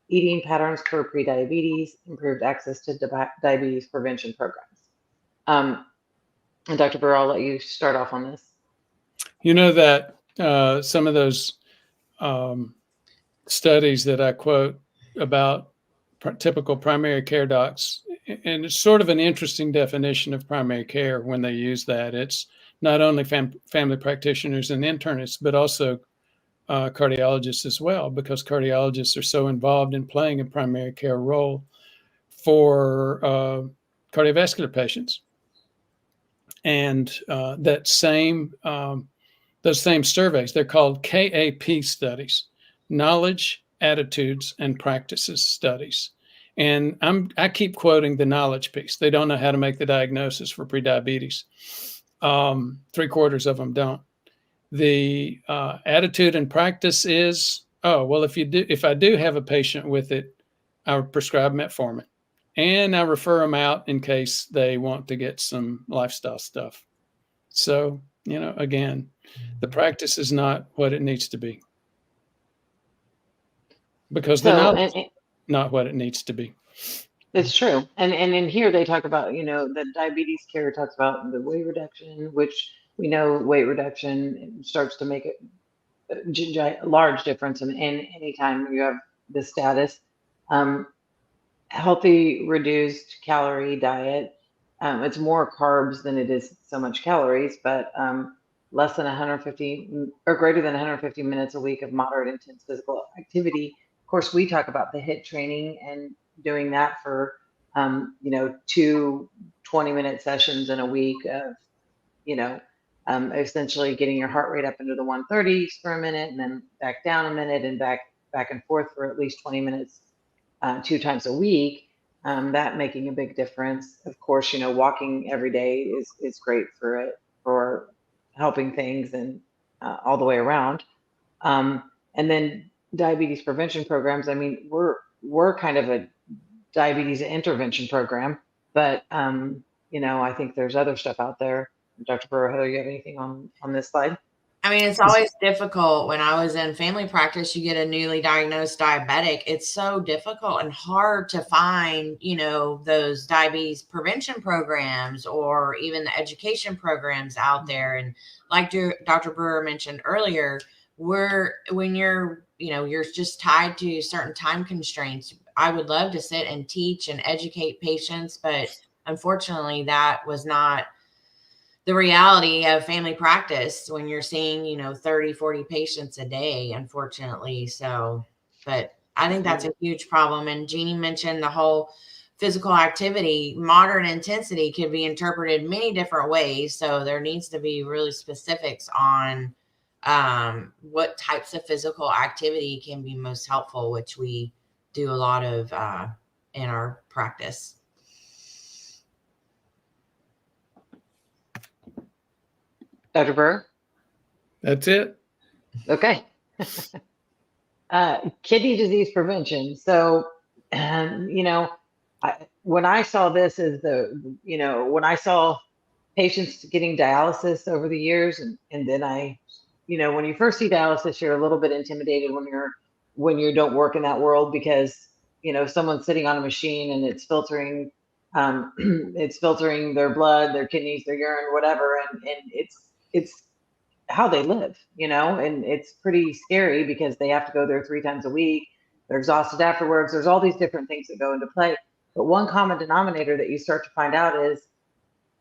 Speaker 2: Eating patterns for prediabetes, improved access to diabetes prevention programs. And Dr. Burr, I'll let you start off on this.
Speaker 1: You know that some of those studies that I quote about typical primary care docs, and it's sort of an interesting definition of primary care when they use that. It's not only family practitioners and internists, but also cardiologists as well, because cardiologists are so involved in playing a primary care role for cardiovascular patients. And that same those same surveys, they're called KAP studies, knowledge, attitudes, and practices studies. And I keep quoting the knowledge piece. They don't know how to make the diagnosis for prediabetes. 3/4 of them don't. The attitude and practice is, oh, well, if I do have a patient with it, I prescribe metformin, and I refer them out in case they want to get some lifestyle stuff. So, again, the practice is not what it needs to be, because the knowledge is not what it needs to be.
Speaker 2: It's true. And in here they talk about, the diabetes care talks about the weight reduction, which we know weight reduction starts to make a large difference in any time you have this status. Healthy, reduced calorie diet. It's more carbs than it is so much calories, but less than 150 or greater than 150 minutes a week of moderate intense physical activity. Of course, we talk about the HIIT training and doing that for, 2 20-minute sessions in a week of, essentially getting your heart rate up into the 130s for a minute and then back down a minute and back and forth for at least 20 minutes 2 times a week. That making a big difference. Of course, walking every day is great for helping things and all the way around. And then diabetes prevention programs. I mean, we're kind of a diabetes intervention program, but I think there's other stuff out there. Dr. Burrow, Heather, you have anything on this slide?
Speaker 3: I mean, it's always difficult. When I was in family practice, you get a newly diagnosed diabetic. It's so difficult and hard to find, those diabetes prevention programs or even the education programs out there. And like Dr. Brewer mentioned earlier, when you're just tied to certain time constraints, I would love to sit and teach and educate patients, but unfortunately that was not the reality of family practice when you're seeing, 30, 40 patients a day, unfortunately. So, but I think that's a huge problem. And Jeannie mentioned the whole physical activity. Modern intensity can be interpreted many different ways. So there needs to be really specifics on what types of physical activity can be most helpful, which we do a lot of in our practice.
Speaker 2: Dr. Burr?
Speaker 1: That's it.
Speaker 2: Okay. Kidney disease prevention. So, when I saw this when I saw patients getting dialysis over the years, and then when you first see dialysis, you're a little bit intimidated when you don't work in that world, because, someone's sitting on a machine and it's filtering, it's filtering their blood, their kidneys, their urine, whatever. And it's how they live, and it's pretty scary because they have to go there 3 times a week. They're exhausted afterwards. There's all these different things that go into play. But one common denominator that you start to find out is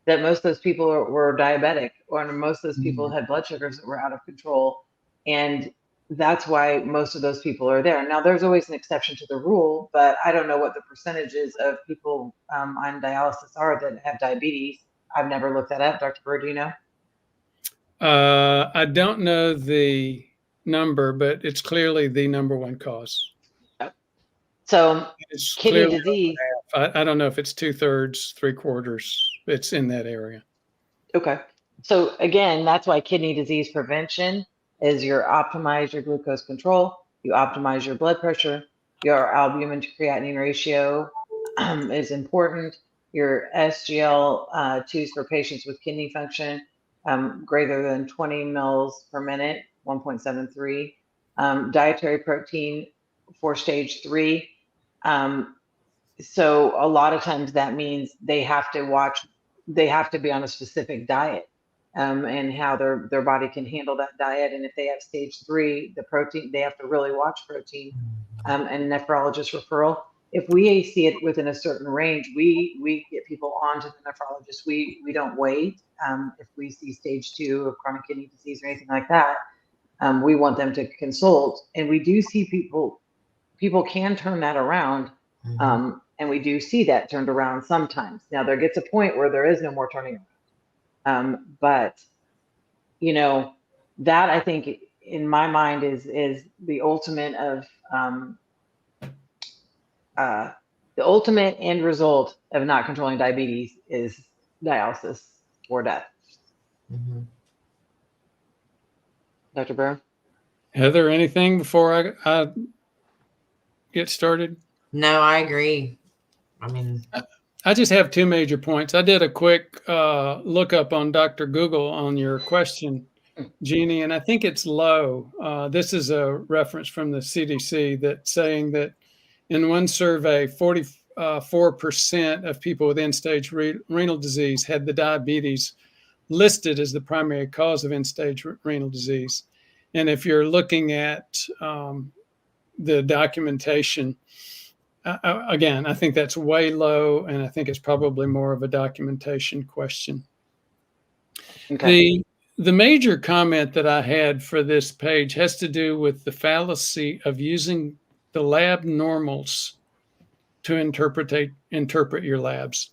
Speaker 2: that most of those people were diabetic, or most of those people had blood sugars that were out of control. And that's why most of those people are there. Now, there's always an exception to the rule, but I don't know what the percentages of people on dialysis are that have diabetes. I've never looked that up. Dr. Bird, do you know?
Speaker 1: I don't know the number, but it's clearly the number one cause.
Speaker 2: So
Speaker 1: it's
Speaker 2: kidney disease.
Speaker 1: I don't know if it's 2/3, 3/4. It's in that area.
Speaker 2: Okay. So again, that's why kidney disease prevention is optimize your glucose control, you optimize your blood pressure, Your albumin to creatinine ratio is important. Your SGL2s for patients with kidney function greater than 20 mils per minute, 1.73. Dietary protein for stage 3. So a lot of times that means they have to be on a specific diet, and how their body can handle that diet. And if they have stage 3, the protein, they have to really watch protein, and nephrologist referral. If we see it within a certain range, we get people onto the nephrologist. We don't wait. If we see stage 2 of chronic kidney disease or anything like that, we want them to consult. And we do see people can turn that around. And we do see that turned around sometimes. Now there gets a point where there is no more turning around. But that, I think, in my mind, is the ultimate of the ultimate end result of not controlling diabetes is dialysis or death. Dr. Brown?
Speaker 1: Heather, anything before I get started?
Speaker 3: No, I agree. I mean,
Speaker 1: I just have 2 major points. I did a quick lookup on Dr. Google on your question, Jeannie, and I think it's low. This is a reference from the CDC that's saying that in one survey, 44% of people with end-stage renal disease had the diabetes listed as the primary cause of end-stage renal disease. And if you're looking at the documentation, again, I think that's way low, and I think it's probably more of a documentation question.
Speaker 2: Okay.
Speaker 1: The major comment that I had for this page has to do with the fallacy of using the lab normals to interpret your labs.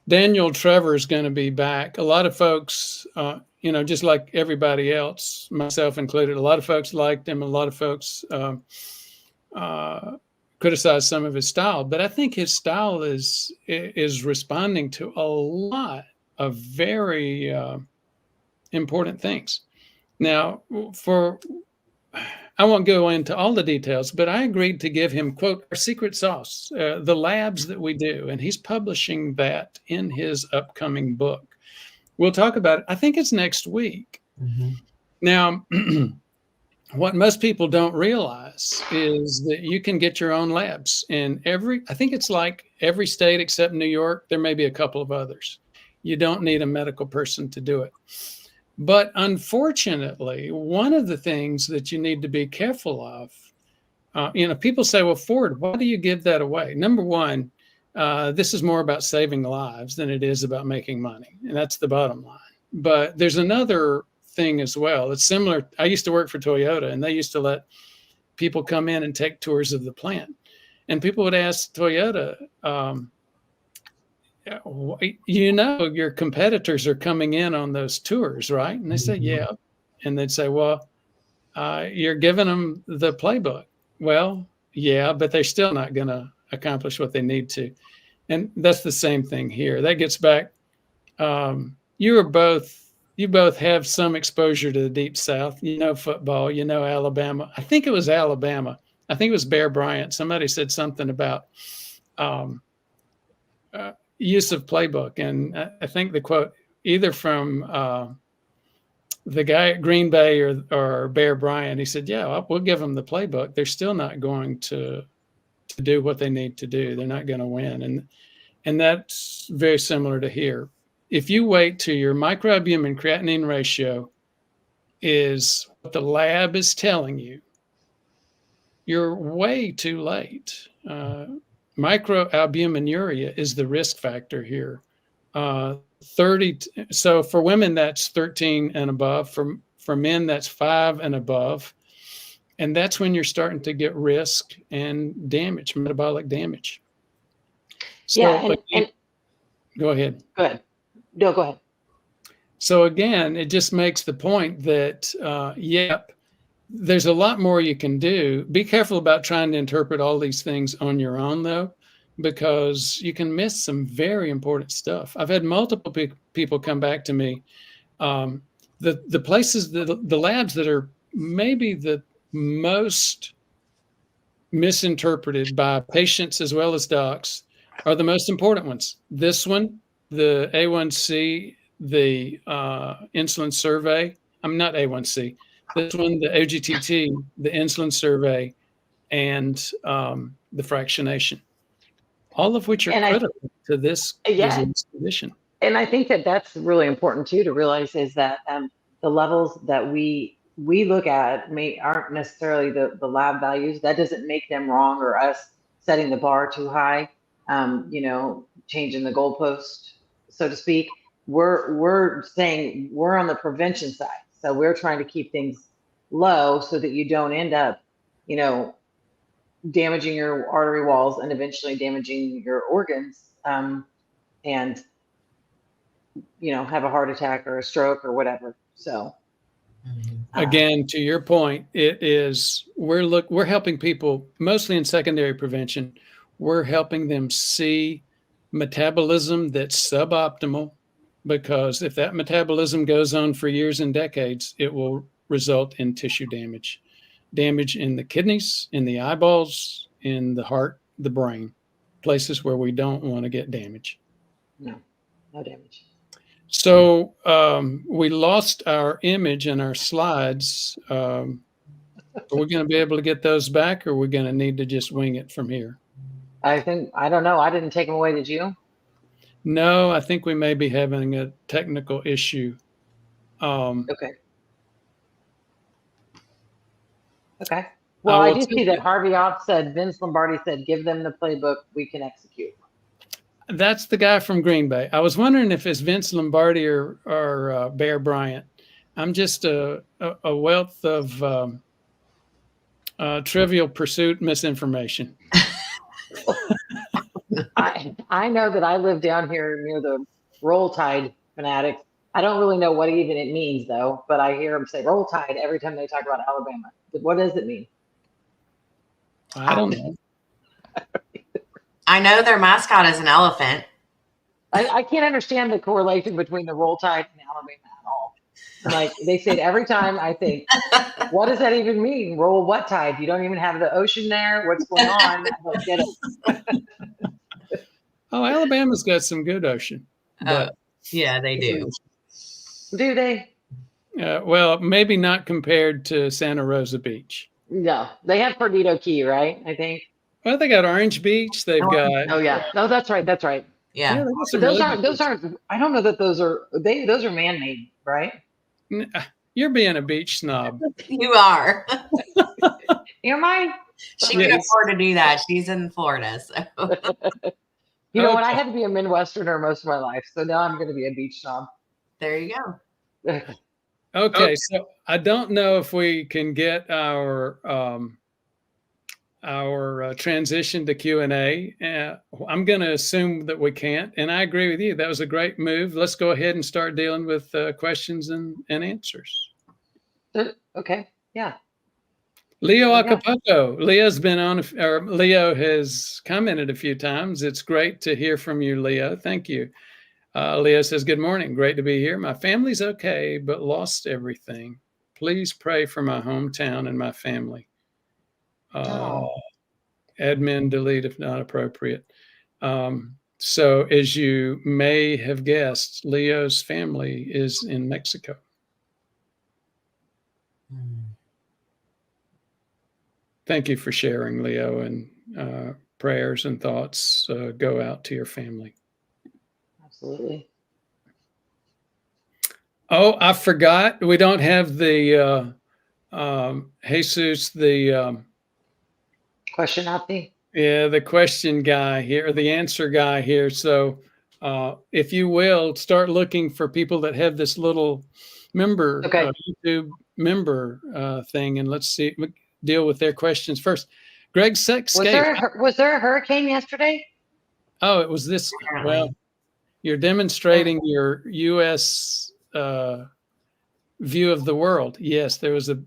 Speaker 1: Daniel Trevor is going to be back. A lot of folks, just like everybody else, myself included, a lot of folks liked him. A lot of folks criticized some of his style, but I think his style is responding to a lot of very important things. Now, I won't go into all the details, but I agreed to give him, quote, our secret sauce, the labs that we do, and he's publishing that in his upcoming book. We'll talk about it. I think it's next week. Now, what most people don't realize is that you can get your own labs in I think it's like every state except New York. There may be a couple of others. You don't need a medical person to do it. But unfortunately, one of the things that you need to be careful of, people say, well, Ford, why do you give that away? Number one, this is more about saving lives than it is about making money. And that's the bottom line. But there's another thing as well. It's similar. I used to work for Toyota, and they used to let people come in and take tours of the plant. And people would ask Toyota, your competitors are coming in on those tours, right? And they say, yeah. And they'd say, well, you're giving them the playbook. Well, yeah, but they're still not going to accomplish what they need to. And that's the same thing here. That gets back. You both have some exposure to the Deep South. Football, Alabama. I think it was Alabama. I think it was Bear Bryant. Somebody said something about use of playbook. And I think the quote, either from the guy at Green Bay or Bear Bryant, he said, yeah, we'll give them the playbook. They're still not going to do what they need to do. They're not going to win. And that's very similar to here. If you wait till your microalbumin creatinine ratio is what the lab is telling you, you're way too late. Microalbuminuria is the risk factor here. 30. So for women, that's 13 and above. For men, that's 5 and above. And that's when you're starting to get risk and damage, metabolic damage. So,
Speaker 2: yeah, and
Speaker 1: go ahead.
Speaker 2: Go ahead. No, go ahead.
Speaker 1: So again, it just makes the point that, there's a lot more you can do. Be careful about trying to interpret all these things on your own, though, because you can miss some very important stuff. I've had multiple people come back to me. The places, the labs that are maybe the most misinterpreted by patients as well as docs are the most important ones. This one, the A1C, the insulin survey. I'm not A1C. This one, the OGTT, the insulin survey, and the fractionation, all of which are
Speaker 2: And
Speaker 1: critical to this
Speaker 2: yeah,
Speaker 1: disease condition.
Speaker 2: and I think that that's really important too to realize is that the levels that we look at aren't necessarily the lab values. That doesn't make them wrong or us setting the bar too high. Changing the goalpost, so to speak. We're saying we're on the prevention side, so we're trying to keep things low so that you don't end up, damaging your artery walls and eventually damaging your organs, and have a heart attack or a stroke or whatever. So
Speaker 1: again, to your point, it is we're helping people mostly in secondary prevention. We're helping them see metabolism that's suboptimal, because if that metabolism goes on for years and decades, it will result in tissue damage in the kidneys, in the eyeballs, in the heart, the brain, places where we don't want to get damage.
Speaker 2: no damage.
Speaker 1: So we lost our image and our slides. Are we going to be able to get those back, or are we going to need to just wing it from here?
Speaker 2: I don't know. I didn't take them away. Did you?
Speaker 1: No, I think we may be having a technical issue.
Speaker 2: Okay. Well, I do see that Harvey Off said, Vince Lombardi said, give them the playbook, we can execute.
Speaker 1: That's the guy from Green Bay. I was wondering if it's Vince Lombardi or Bear Bryant. I'm just a wealth of Trivial Pursuit misinformation.
Speaker 2: I know that I live down here near the Roll Tide fanatics. I don't really know what even it means though, but I hear them say Roll Tide every time they talk about Alabama. What does it mean?
Speaker 1: I don't know.
Speaker 3: I know their mascot is an elephant.
Speaker 2: I can't understand the correlation between the Roll Tide and Alabama at all. Like they say it every time. I think, what does that even mean? Roll what tide? You don't even have the ocean there. What's going on? I don't get it.
Speaker 1: Oh, Alabama's got some good ocean. But
Speaker 3: yeah, they do.
Speaker 2: Do they?
Speaker 1: Well, maybe not compared to Santa Rosa Beach.
Speaker 2: No, they have Perdido Key, right? I think.
Speaker 1: Well, they got Orange Beach. They've got.
Speaker 2: Oh yeah. No, that's right. That's right.
Speaker 3: Yeah.
Speaker 2: Those aren't. I don't know that those are. Those are man-made, right?
Speaker 1: You're being a beach snob.
Speaker 3: You are.
Speaker 2: Am I?
Speaker 3: She can afford to do that. She's in Florida, so.
Speaker 2: You know what? I had to be a Midwesterner most of my life, so now I'm going to be a beach snob.
Speaker 3: There you go.
Speaker 1: Okay, so I don't know if we can get our transition to Q&A. I'm going to assume that we can't, and I agree with you. That was a great move. Let's go ahead and start dealing with questions and answers.
Speaker 2: Okay, yeah.
Speaker 1: Leo Acapulco. Leo's been on, or Leo has commented a few times. It's great to hear from you, Leo. Thank you. Leo says, good morning. Great to be here. My family's okay, but lost everything. Please pray for my hometown and my family. Admin delete if not appropriate. So as you may have guessed, Leo's family is in Mexico. Thank you for sharing, Leo, and prayers and thoughts go out to your family.
Speaker 2: Absolutely.
Speaker 1: Oh, I forgot. We don't have the Jesus, the
Speaker 2: question out there.
Speaker 1: Yeah, the question guy here, or the answer guy here. So if you will, start looking for people that have this little member, YouTube member thing, and let's see, deal with their questions first. Greg Sexscape.
Speaker 2: Was there a hurricane yesterday?
Speaker 1: Oh, it was this. Well, you're demonstrating your U.S. View of the world. Yes, there was a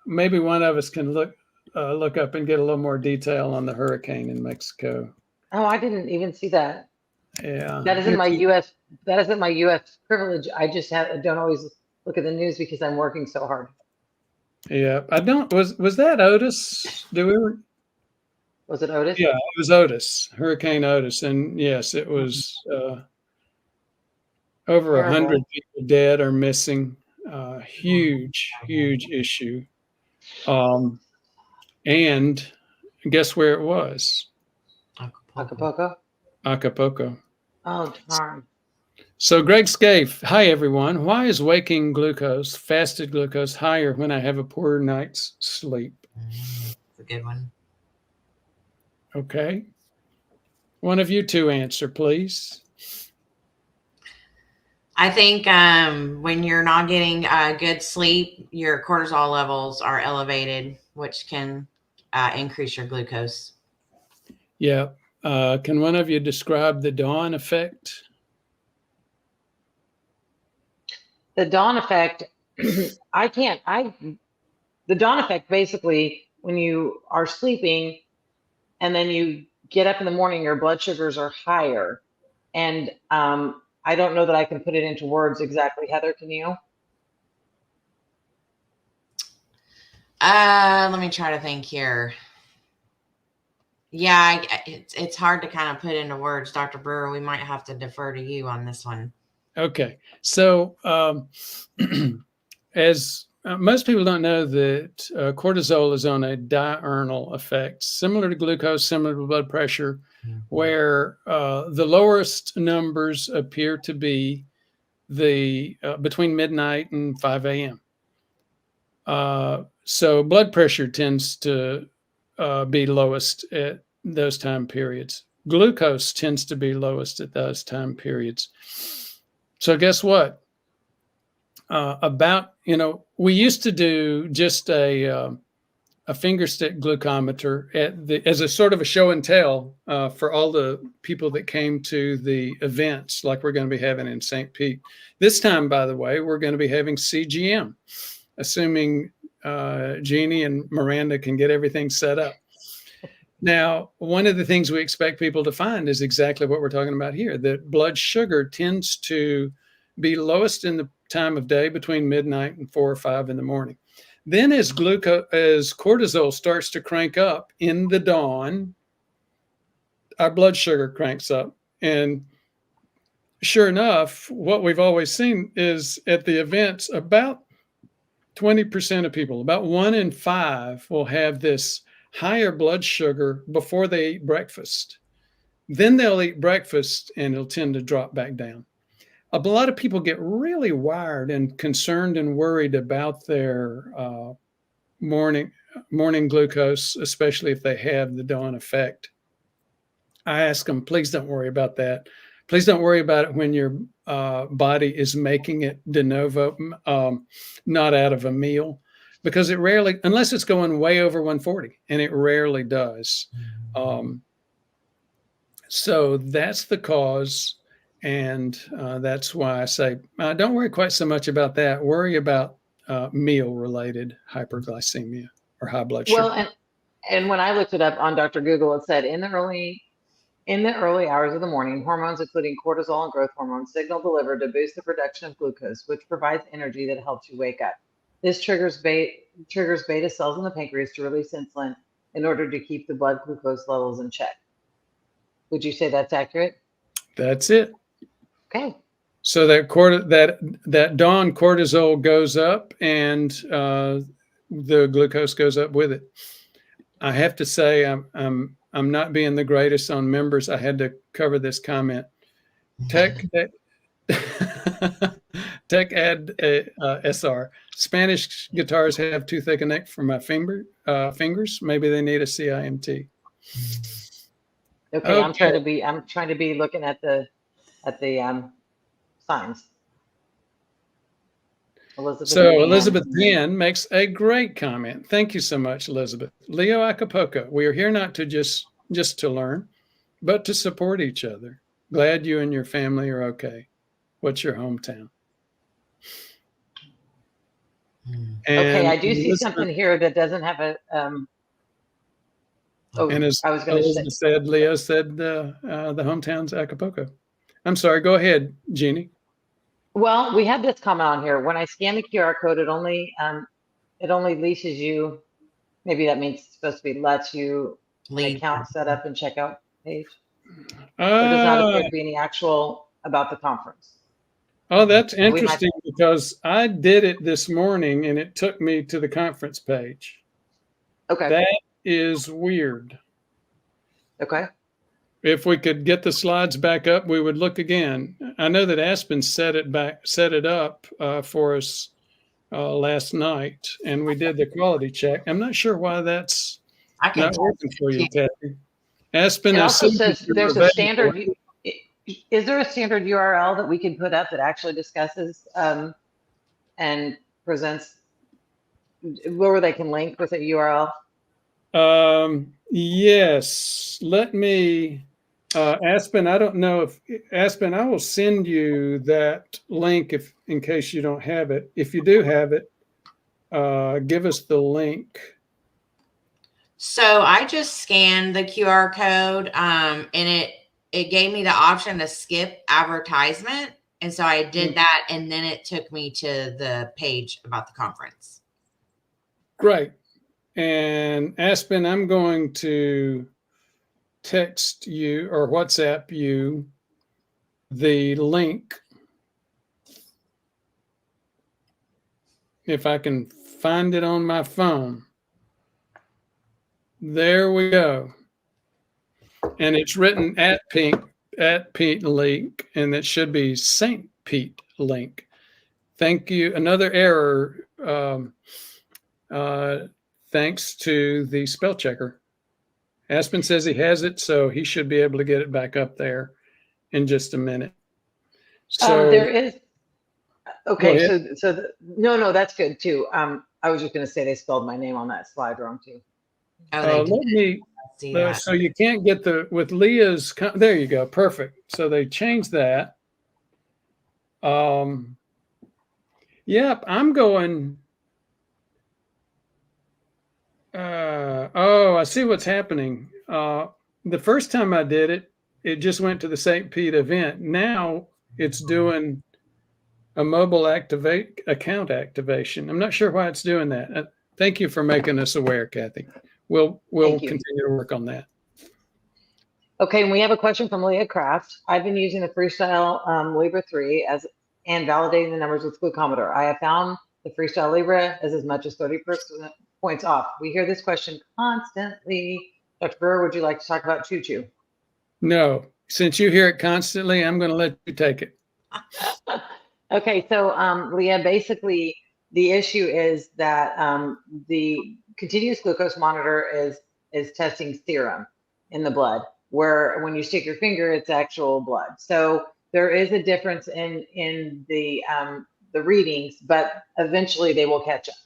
Speaker 1: maybe one of us can look up and get a little more detail on the hurricane in Mexico.
Speaker 2: Oh, I didn't even see that.
Speaker 1: Yeah,
Speaker 2: that isn't my U.S. That isn't my U.S. privilege. I just don't always look at the news because I'm working so hard.
Speaker 1: Yeah, I don't. Was that Otis?
Speaker 2: Was it Otis?
Speaker 1: Yeah, it was Otis, Hurricane Otis, and yes, it was over
Speaker 2: Terrible.
Speaker 1: 100 people dead or missing. Huge, huge issue. Um, and guess where it was?
Speaker 2: Acapulco?
Speaker 1: Acapulco.
Speaker 2: Oh, darn.
Speaker 1: So Greg Scaife, hi everyone. Why is waking glucose, fasted glucose, higher when I have a poor night's sleep?
Speaker 3: That's a good one.
Speaker 1: Okay. One of you two answer, please.
Speaker 3: I think when you're not getting good sleep, your cortisol levels are elevated, which can increase your glucose.
Speaker 1: Yeah. Can one of you describe the dawn effect?
Speaker 2: The dawn effect, the dawn effect basically, when you are sleeping and then you get up in the morning, your blood sugars are higher. And I don't know that I can put it into words exactly. Heather, can you?
Speaker 3: Let me try to think here. Yeah, it's hard to kind of put into words, Dr. Brewer. We might have to defer to you on this one.
Speaker 1: Okay. So, as most people don't know that cortisol is on a diurnal effect, similar to glucose, similar to blood pressure, where the lowest numbers appear to be the between midnight and 5 a.m. So blood pressure tends to be lowest at those time periods. Glucose tends to be lowest at those time periods. So guess what? We used to do just a finger stick glucometer as a sort of a show and tell for all the people that came to the events like we're going to be having in St. Pete. This time, by the way, we're going to be having CGM, assuming Jeannie and Miranda can get everything set up. Now, one of the things we expect people to find is exactly what we're talking about here, that blood sugar tends to be lowest in the time of day between midnight and 4 or 5 in the morning. Then as cortisol starts to crank up in the dawn, our blood sugar cranks up. And sure enough, what we've always seen is at the events, about 20% of people, about 1 in 5 will have this higher blood sugar before they eat breakfast. Then they'll eat breakfast and it'll tend to drop back down. A lot of people get really wired and concerned and worried about their morning glucose, especially if they have the dawn effect. I ask them, please don't worry about that. Please don't worry about it when your body is making it de novo, not out of a meal, because it rarely, unless it's going way over 140, and it rarely does. So that's the cause. And that's why I say, don't worry quite so much about that. Worry about meal-related hyperglycemia or high blood sugar.
Speaker 2: Well, and when I looked it up on Dr. Google, it said in the early hours of the morning, hormones including cortisol and growth hormone signal delivered to boost the production of glucose, which provides energy that helps you wake up. This triggers beta cells in the pancreas to release insulin in order to keep the blood glucose levels in check. Would you say that's accurate?
Speaker 1: That's it.
Speaker 2: Okay.
Speaker 1: So that dawn cortisol goes up, and the glucose goes up with it. I have to say, I'm not being the greatest on members. I had to cover this comment. Tech add SR. Spanish guitars have too thick a neck for my fingers. Maybe they need a CIMT.
Speaker 2: Okay. I'm trying to be looking at the signs.
Speaker 1: Elizabeth Penn makes a great comment. Thank you so much, Elizabeth. Leo Acapulco, we are here not to just to learn, but to support each other. Glad you and your family are okay. What's your hometown?
Speaker 2: Okay, I do see something here that doesn't have a.
Speaker 1: And as I was going to say, Leo said the hometown's Acapulco. I'm sorry. Go ahead, Jeannie.
Speaker 2: Well, we had this comment on here. When I scan the QR code, it only it only leashes you. Maybe that means it's supposed to be lets you an
Speaker 3: Lead.
Speaker 2: account set up and checkout page. There does not
Speaker 1: Uh,
Speaker 2: appear to be any actual about the conference.
Speaker 1: oh, that's
Speaker 2: So we might,
Speaker 1: interesting because I did it this morning and it took me to the conference page.
Speaker 2: okay,
Speaker 1: That is weird.
Speaker 2: okay.
Speaker 1: If we could get the slides back up, we would look again. I know that Aspen set it up for us last night, and we did the quality check. I'm not sure why that's
Speaker 3: I can
Speaker 1: not
Speaker 3: tell
Speaker 1: working for you,
Speaker 3: you.
Speaker 1: Kathy. Aspen
Speaker 2: It
Speaker 1: is
Speaker 2: also says there's a
Speaker 1: available.
Speaker 2: standard. Is there a standard URL that we can put up that actually discusses and presents where they can link with a URL?
Speaker 1: Yes. Let me, Aspen, I don't know if, Aspen, I will send you that link if, in case you don't have it. If you do have it, give us the link.
Speaker 3: So I just scanned the QR code, and it gave me the option to skip advertisement. And so I did that, and then it took me to the page about the conference.
Speaker 1: Great. And Aspen, I'm going to text you or WhatsApp you the link. If I can find it on my phone. There we go. And it's written at Pete Link, and it should be St. Pete Link. Thank you. Another error. Thanks to the spell checker. Aspen says he has it, so he should be able to get it back up there in just a minute. So
Speaker 2: there is. Okay, no, that's good too. I was just going to say they spelled my name on that slide wrong too.
Speaker 3: Oh,
Speaker 1: let me
Speaker 3: see that.
Speaker 1: So you can't get with Leah's. There you go. Perfect. So they changed that. Yep, I'm going. Oh, I see what's happening. The first time I did it, it just went to the St. Pete event. Now it's doing a mobile account activation. I'm not sure why it's doing that. Thank you for making us aware, Kathy. We'll continue to work on that.
Speaker 2: Okay, and we have a question from Leah Kraft. I've been using the Freestyle Libre 3 and validating the numbers with glucometer. I have found the Freestyle Libre is as much as 30% points off. We hear this question constantly. Dr. Brewer, would you like to talk about choo-choo?
Speaker 1: No, since you hear it constantly, I'm going to let you take it.
Speaker 2: Okay, so Leah, basically the issue is that the continuous glucose monitor is testing serum in the blood, where when you stick your finger, it's actual blood. So there is a difference in the readings, but eventually they will catch up.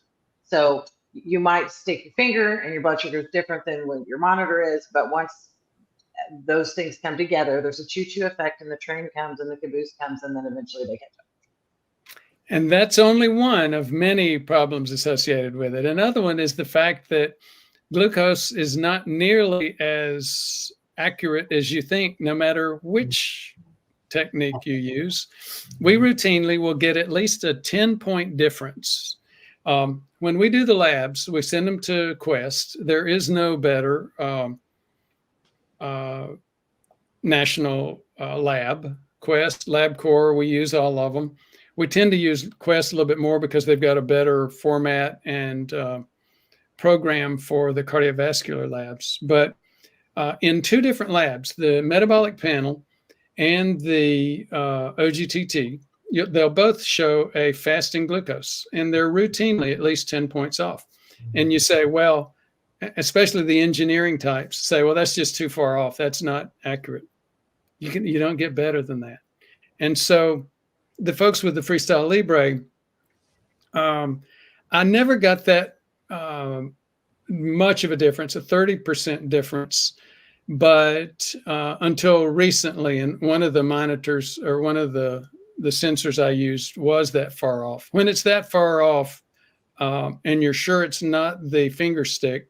Speaker 2: So you might stick your finger and your blood sugar is different than what your monitor is, but once those things come together, there's a choo-choo effect, and the train comes and the caboose comes, and then eventually they catch up.
Speaker 1: And that's only one of many problems associated with it. Another one is the fact that glucose is not nearly as accurate as you think, no matter which technique you use. We routinely will get at least a 10-point difference. When we do the labs, we send them to Quest. There is no better national lab. Quest, LabCorp, we use all of them. We tend to use Quest a little bit more because they've got a better format and program for the cardiovascular labs. But in two different labs, the metabolic panel and the OGTT, they'll both show a fasting glucose, and they're routinely at least 10 points off. And you say, well, especially the engineering types say, well, that's just too far off. That's not accurate. You don't get better than that. And so the folks with the Freestyle Libre, I never got that much of a difference, a 30% difference, but until recently, and one of the monitors or one of the sensors I used was that far off. When it's that far off and you're sure it's not the finger stick,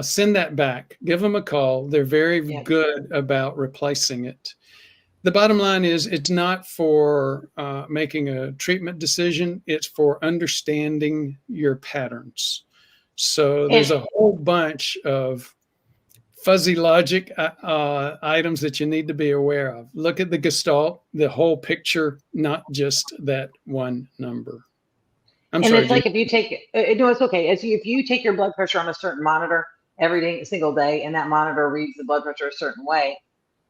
Speaker 1: send that back. Give them a call. They're very good about replacing it. The bottom line is it's not for making a treatment decision. It's for understanding your patterns. So there's a whole bunch of fuzzy logic items that you need to be aware of. Look at the gestalt, the whole picture, not just that one number.
Speaker 2: And it's like if you take, no, it's okay. If you take your blood pressure on a certain monitor every single day, and that monitor reads the blood pressure a certain way,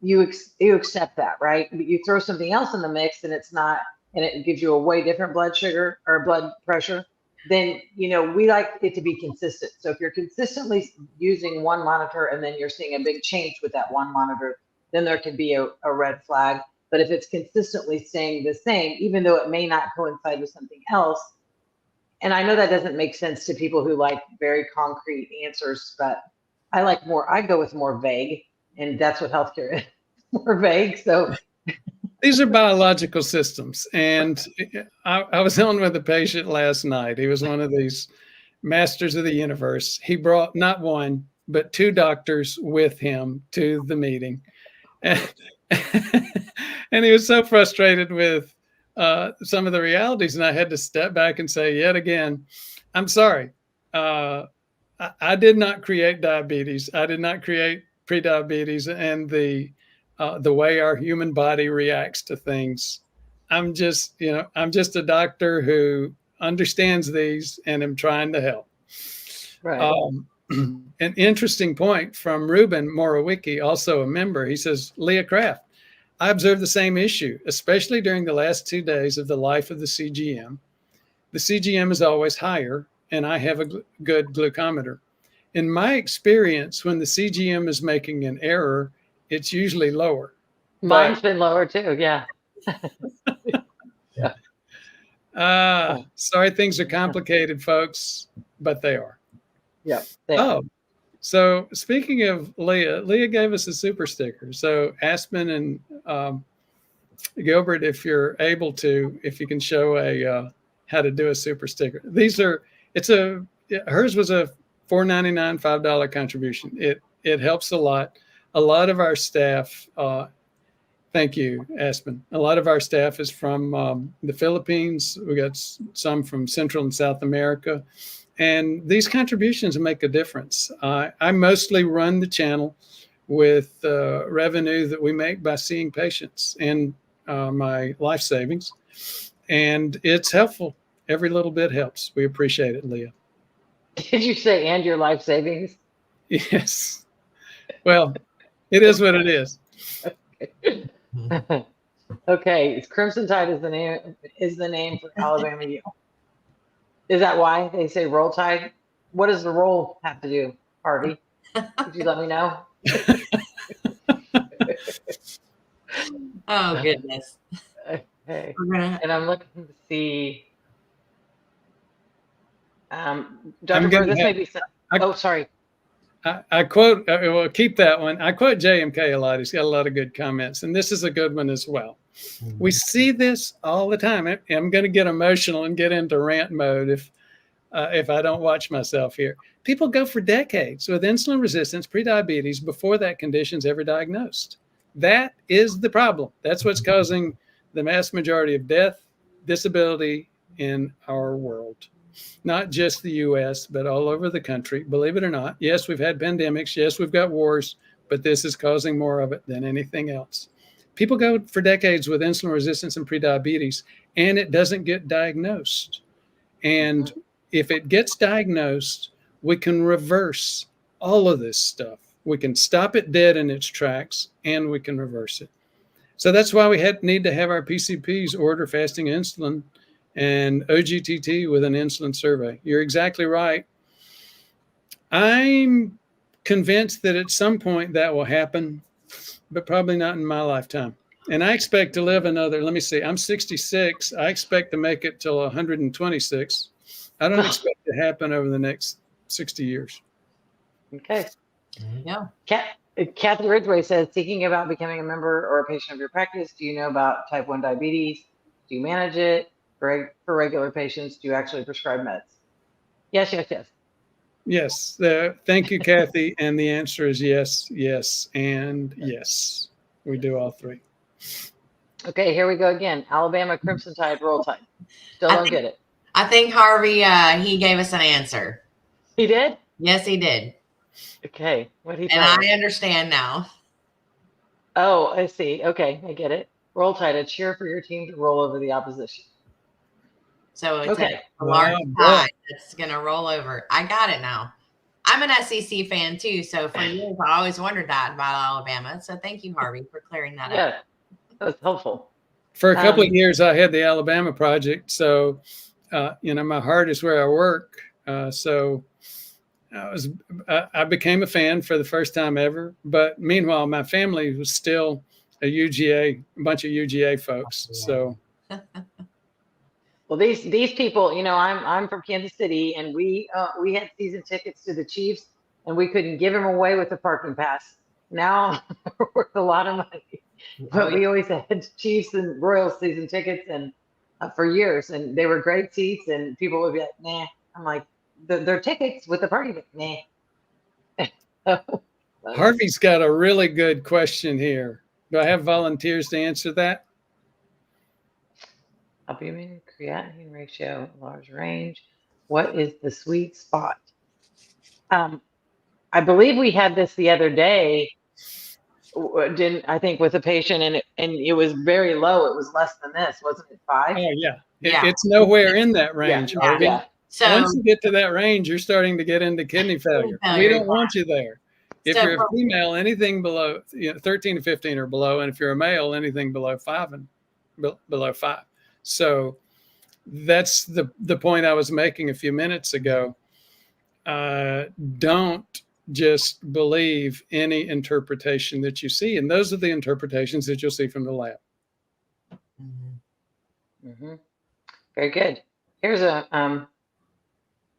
Speaker 2: you accept that, right? But you throw something else in the mix, and it's not, and it gives you a way different blood sugar or blood pressure. Then we like it to be consistent. So if you're consistently using one monitor and then you're seeing a big change with that one monitor, then there could be a red flag. But if it's consistently staying the same, even though it may not coincide with something else. And I know that doesn't make sense to people who like very concrete answers, but I go with more vague, and that's what healthcare is, more vague. So
Speaker 1: these are biological systems. And I was on with a patient last night. He was one of these masters of the universe. He brought not one, but two doctors with him to the meeting. And he was so frustrated with some of the realities. And I had to step back and say, yet again, I'm sorry. I did not create diabetes. I did not create prediabetes and the way our human body reacts to things. I'm just a doctor who understands these and am trying to help.
Speaker 2: Right.
Speaker 1: An interesting point from Ruben Morawicki, also a member. He says, Leah Kraft, I observed the same issue, especially during the last 2 days of the life of the CGM. The CGM is always higher, and I have a good glucometer. In my experience, when the CGM is making an error, it's usually lower.
Speaker 2: Mine's been lower too. Yeah.
Speaker 1: Sorry, things are complicated, folks, but they are.
Speaker 2: Yeah. They are.
Speaker 1: So speaking of Leah gave us a super sticker. So Aspen and Gilbert, if you're able to, if you can show how to do a super sticker. Hers was a $4.99, $5 contribution. It helps a lot. A lot of our staff, thank you, Aspen. A lot of our staff is from the Philippines. We got some from Central and South America. And these contributions make a difference. I mostly run the channel with revenue that we make by seeing patients and my life savings. And it's helpful. Every little bit helps. We appreciate it, Leah.
Speaker 2: Did you say and your life savings?
Speaker 1: Yes. Well, it is what it is.
Speaker 2: Okay. Crimson Tide is the name for Alabama U. Is that why they say Roll Tide? What does the roll have to do, Harvey? Could you let me know?
Speaker 3: Oh, goodness.
Speaker 2: Okay. And I'm looking to see. Dr. Bird, this may be. Sorry.
Speaker 1: I quote, well, keep that one. I quote JMK a lot. He's got a lot of good comments, and this is a good one as well. We see this all the time. I'm going to get emotional and get into rant mode if I don't watch myself here. People go for decades with insulin resistance, prediabetes, before that condition's ever diagnosed. That is the problem. That's what's causing the mass majority of death, disability in our world. Not just the U.S., but all over the country. Believe it or not, yes, we've had pandemics. Yes, we've got wars, but this is causing more of it than anything else. People go for decades with insulin resistance and prediabetes, and it doesn't get diagnosed. And if it gets diagnosed, we can reverse all of this stuff. We can stop it dead in its tracks, and we can reverse it. So that's why we need to have our PCPs order fasting insulin and OGTT with an insulin survey. You're exactly right. I'm convinced that at some point that will happen, but probably not in my lifetime. And I expect to live another, let me see, I'm 66. I expect to make it till 126. I don't expect it to happen over the next 60 years.
Speaker 2: Okay.
Speaker 3: Yeah.
Speaker 2: Kathy Ridgway says, thinking about becoming a member or a patient of your practice, do you know about type 1 diabetes? Do you manage it? For regular patients, do you actually prescribe meds? Yes.
Speaker 1: Yes. Thank you, Kathy. And the answer is yes, yes, and yes. We do all three.
Speaker 2: Okay, here we go again. Alabama Crimson Tide, Roll Tide. Still
Speaker 3: I
Speaker 2: don't
Speaker 3: think,
Speaker 2: get it.
Speaker 3: I think Harvey, he gave us an answer.
Speaker 2: He did?
Speaker 3: Yes, he did.
Speaker 2: Okay, what did he
Speaker 3: And
Speaker 2: tell us?
Speaker 3: I understand now.
Speaker 2: Oh, I see. Okay, I get it. Roll Tide, a cheer for your team to roll over the opposition.
Speaker 3: So it's
Speaker 2: Okay.
Speaker 3: a large
Speaker 1: boy.
Speaker 3: tide that's going to roll over. I got it now. I'm an SEC fan too. So for years, I always wondered that about Alabama. So thank you, Harvey, for clearing that up.
Speaker 2: Yeah, that's helpful.
Speaker 1: For a couple of years, I had the Alabama Project. So, my heart is where I work. So I became a fan for the first time ever. But meanwhile, my family was still a bunch of UGA folks. So,
Speaker 2: Well, these people, I'm from Kansas City, and we had season tickets to the Chiefs, and we couldn't give them away with the parking pass. Now we're worth a lot of money, but we always had Chiefs and Royals season tickets, and for years, and they were great seats, and people would be like, "Nah." I'm like, "They're tickets with the party, but nah."
Speaker 1: Harvey's got a really good question here. Do I have volunteers to answer that?
Speaker 2: Albumin creatinine ratio, large range. What is the sweet spot? I believe we had this the other day. Didn't I think with a patient, and it was very low. It was less than this, wasn't it? 5?
Speaker 1: Oh, yeah.
Speaker 3: Yeah.
Speaker 1: It's nowhere in that
Speaker 2: Yeah,
Speaker 1: range, Harvey.
Speaker 2: yeah.
Speaker 3: So
Speaker 1: Once you get to that range, you're starting to get into kidney failure. We don't want you there. If
Speaker 3: So
Speaker 1: you're a female, anything below 13 to 15 or below, and if you're a male, anything below 5 and below 5. So that's the point I was making a few minutes ago. Don't just believe any interpretation that you see, and those are the interpretations that you'll see from the lab.
Speaker 2: Very good. Here's a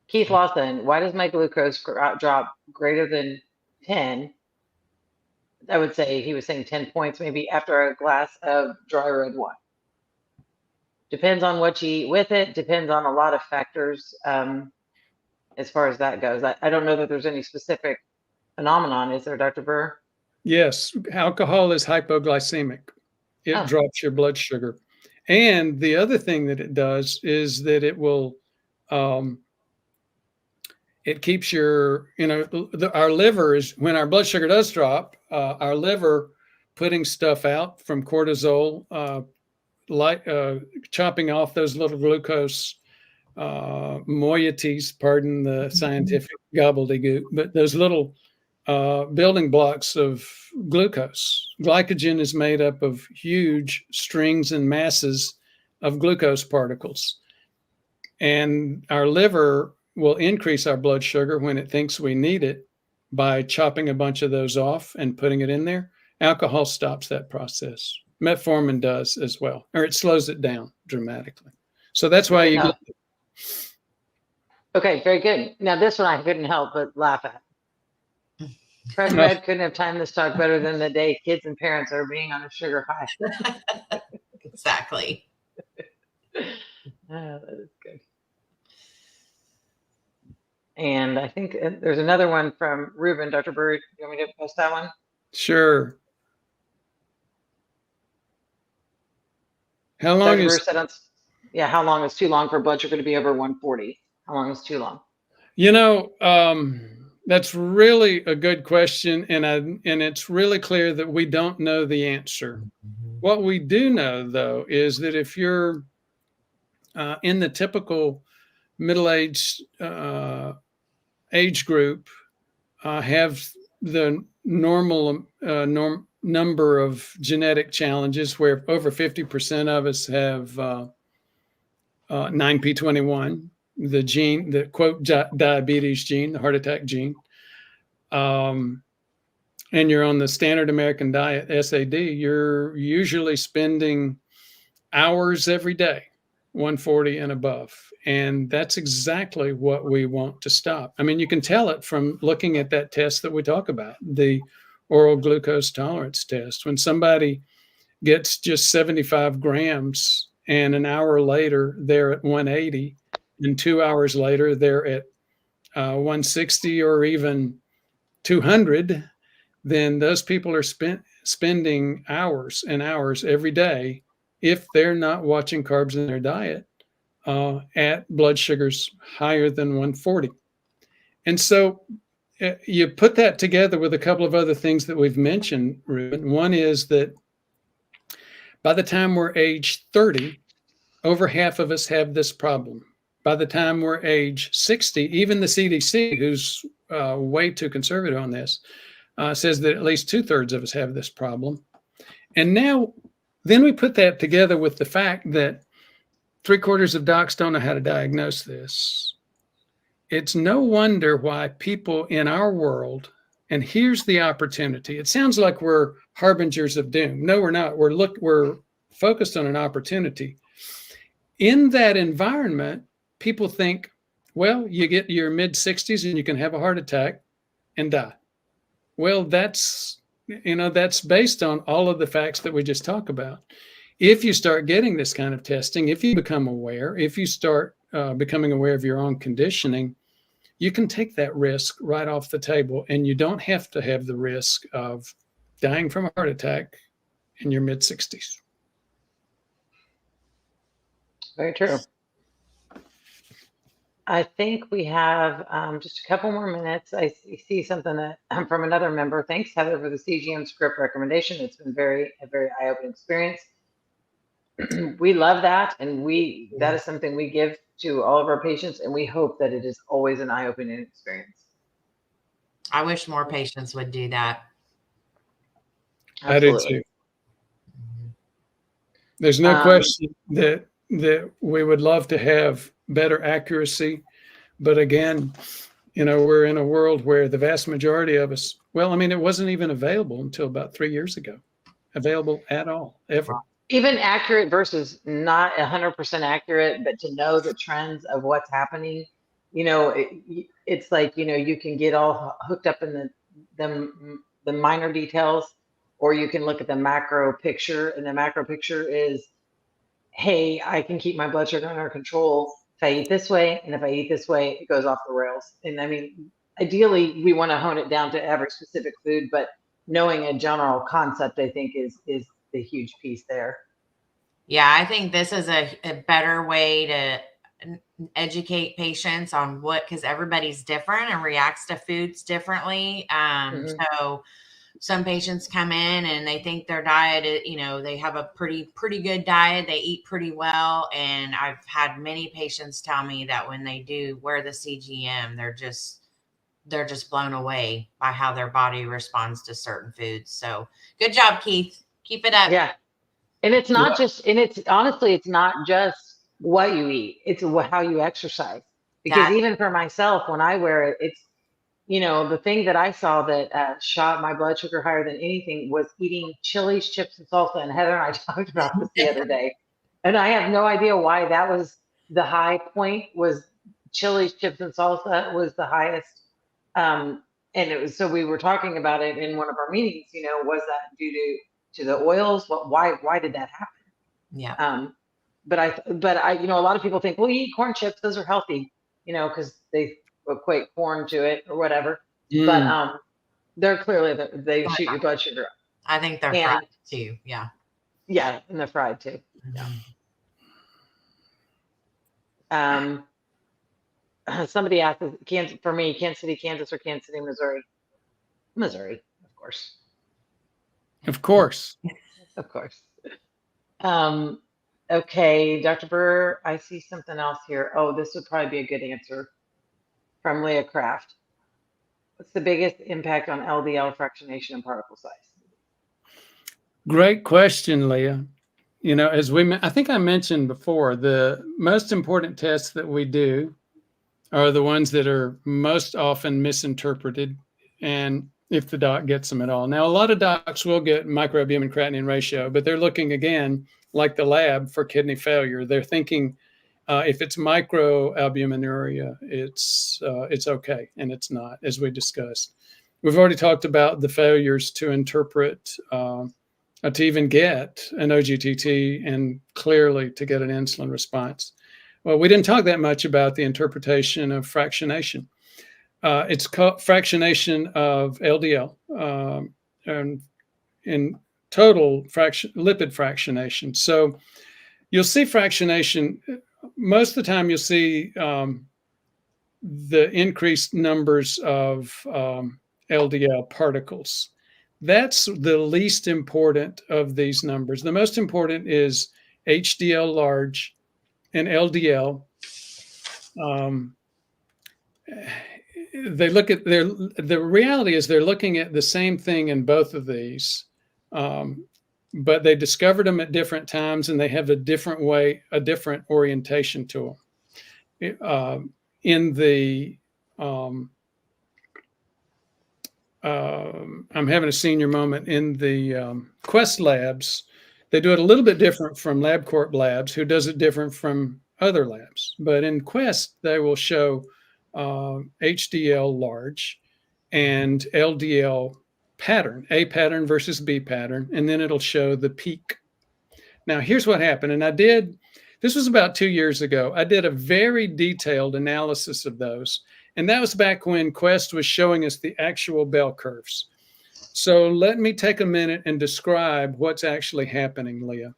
Speaker 2: Keith Lawson. Why does my glucose drop greater than 10? I would say he was saying 10 points maybe after a glass of dry red wine. Depends on what you eat with it. Depends on a lot of factors as far as that goes. I don't know that there's any specific phenomenon. Is there, Dr. Burr?
Speaker 1: Yes, alcohol is hypoglycemic. It drops your blood sugar. And the other thing that it does is that it will, it keeps your, our liver is, when our blood sugar does drop, our liver putting stuff out from cortisol, chopping off those little glucose moieties, pardon the scientific gobbledygook, but those little building blocks of glucose. Glycogen is made up of huge strings and masses of glucose particles. And our liver will increase our blood sugar when it thinks we need it by chopping a bunch of those off and putting it in there. Alcohol stops that process. Metformin does as well, or it slows it down dramatically. So that's why you get.
Speaker 2: Okay, very good. Now this one I couldn't help but laugh at. PrevMed couldn't have timed this talk better than the day kids and parents are being on a sugar high.
Speaker 3: Exactly.
Speaker 2: That is good. And I think there's another one from Ruben. Dr. Bird, you want me to post that one?
Speaker 1: Sure. How long
Speaker 2: Dr. Bird said, how long is too long for blood sugar to be over 140? How long is too long?
Speaker 1: That's really a good question, and it's really clear that we don't know the answer. What we do know, though, is that if you're in the typical middle-aged age group, have the normal number of genetic challenges, where over 50% of us have 9p21. The gene, the quote diabetes gene, the heart attack gene, and you're on the standard American diet, SAD, you're usually spending hours every day, 140 and above. And that's exactly what we want to stop. I mean, you can tell it from looking at that test that we talk about, the oral glucose tolerance test. When somebody gets just 75 grams and an hour later they're at 180, and 2 hours later, they're at 160 or even 200, then those people are spending hours and hours every day if they're not watching carbs in their diet at blood sugars higher than 140. And so you put that together with a couple of other things that we've mentioned, Ruben. One is that by the time we're age 30, over half of us have this problem. By the time we're age 60, even the CDC, who's way too conservative on this, says that at least 2/3 of us have this problem. And now, then we put that together with the fact that 3/4 of docs don't know how to diagnose this. It's no wonder why people in our world, and here's the opportunity. It sounds like we're harbingers of doom. No, we're not. We're focused on an opportunity. In that environment, people think, well, you get your mid-60s and you can have a heart attack and die. Well, that's based on all of the facts that we just talked about. If you start getting this kind of testing, if you become aware, if you start becoming aware of your own conditioning, you can take that risk right off the table, and you don't have to have the risk of dying from a heart attack in your mid-60s.
Speaker 2: Very true. I think we have just a couple more minutes. I see something that from another member. Thanks, Heather, for the CGM script recommendation. It's been a very eye-opening experience. We love that, and that is something we give to all of our patients, and we hope that it is always an eye-opening experience.
Speaker 3: I wish more patients would do that.
Speaker 1: Absolutely. I do too. There's no question that we would love to have better accuracy, but again, we're in a world where the vast majority of us, it wasn't even available until about 3 years ago, available at all, ever.
Speaker 2: Even accurate versus not 100% accurate, but to know the trends of what's happening, it's like, you can get all hooked up in the minor details, or you can look at the macro picture, and the macro picture is, hey, I can keep my blood sugar under control if I eat this way, and if I eat this way, it goes off the rails. And ideally, we want to hone it down to every specific food, but knowing a general concept, I think, is the huge piece there.
Speaker 3: Yeah, I think this is a better way to educate patients on because everybody's different and reacts to foods differently. So some patients come in and they think their diet, they have a pretty good diet. They eat pretty well. And I've had many patients tell me that when they do wear the CGM, they're just blown away by how their body responds to certain foods. So good job, Keith. Keep it up.
Speaker 2: Yeah. And it's not honestly, it's not just what you eat, it's how you exercise. Because even for myself, when I wear it, it's, the thing that I saw that shot my blood sugar higher than anything was eating chilies, chips, and salsa. And Heather and I talked about this the other day. And I have no idea why that was the high point, was chilies, chips, and salsa was the highest. And it was, so we were talking about it in one of our meetings, was that due to the oils? Why did that happen?
Speaker 3: Yeah.
Speaker 2: But I, a lot of people think, well, you eat corn chips, those are healthy, because they equate corn to it or whatever. But they're clearly they shoot your blood sugar up.
Speaker 3: I think they're fried too. Yeah.
Speaker 2: Yeah, and they're fried too. Yeah. Somebody asked, for me, Kansas City, Kansas, or Kansas City, Missouri? Missouri, of course.
Speaker 1: Of course.
Speaker 2: Of course. Okay, Dr. Burr, I see something else here. Oh, this would probably be a good answer from Leah Kraft. What's the biggest impact on LDL fractionation and particle size?
Speaker 1: Great question, Leah. As I think I mentioned before, the most important tests that we do are the ones that are most often misinterpreted, and if the doc gets them at all. Now, a lot of docs will get microalbumin creatinine ratio, but they're looking, again, like the lab, for kidney failure. They're thinking if it's microalbuminuria, it's okay, and it's not, as we discussed. We've already talked about the failures to interpret, to even get an OGTT, and clearly to get an insulin response. Well, we didn't talk that much about the interpretation of fractionation. It's called fractionation of LDL. And in total lipid fractionation. So you'll see fractionation most of the time. You'll see the increased numbers of LDL particles. That's the least important of these numbers. The most important is HDL large and LDL. They look at the reality is they're looking at the same thing in both of these, but they discovered them at different times, and they have a different way, a different orientation to them. In the I'm having a senior moment in the Quest labs. They do it a little bit different from LabCorp labs, who does it different from other labs. But in Quest, they will show HDL large and LDL pattern, A pattern versus B pattern, and then it'll show the peak. Now, here's what happened. And this was about 2 years ago. I did a very detailed analysis of those. And that was back when Quest was showing us the actual bell curves. So let me take a minute and describe what's actually happening, Leah.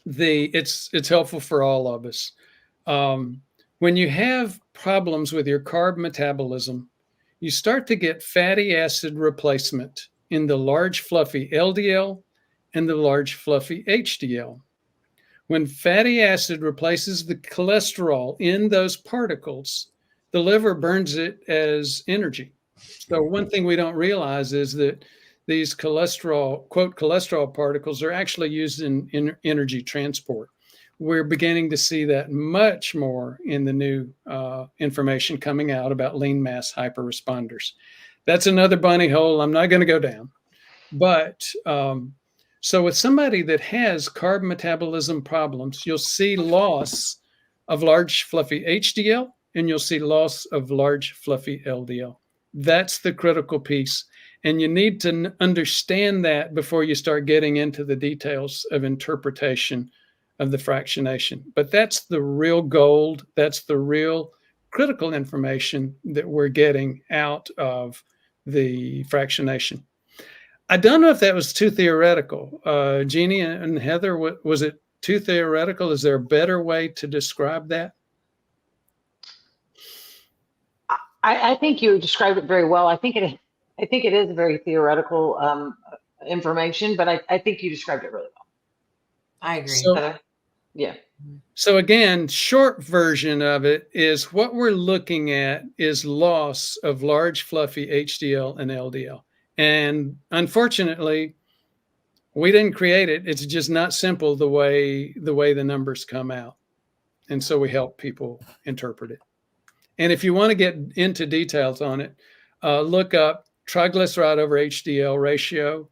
Speaker 1: It's helpful for all of us. When you have problems with your carb metabolism, you start to get fatty acid replacement in the large fluffy LDL and the large fluffy HDL. When fatty acid replaces the cholesterol in those particles, the liver burns it as energy. So one thing we don't realize is that these cholesterol, quote, cholesterol particles are actually used in energy transport. We're beginning to see that much more in the new information coming out about lean mass hyperresponders. That's another bunny hole I'm not going to go down. But so with somebody that has carb metabolism problems, you'll see loss of large fluffy HDL, and you'll see loss of large fluffy LDL. That's the critical piece. And you need to understand that before you start getting into the details of interpretation of the fractionation. But that's the real gold. That's the real critical information that we're getting out of the fractionation. I don't know if that was too theoretical. Jeannie and Heather, was it too theoretical? Is there a better way to describe that?
Speaker 2: I think you described it very well. I think it is very theoretical information, but I think you described it really well.
Speaker 3: I agree.
Speaker 1: So,
Speaker 2: yeah.
Speaker 1: So again, short version of it is what we're looking at is loss of large fluffy HDL and LDL. And unfortunately, we didn't create it. It's just not simple the way the numbers come out. And so we help people interpret it. And if you want to get into details on it, look up triglyceride over HDL ratio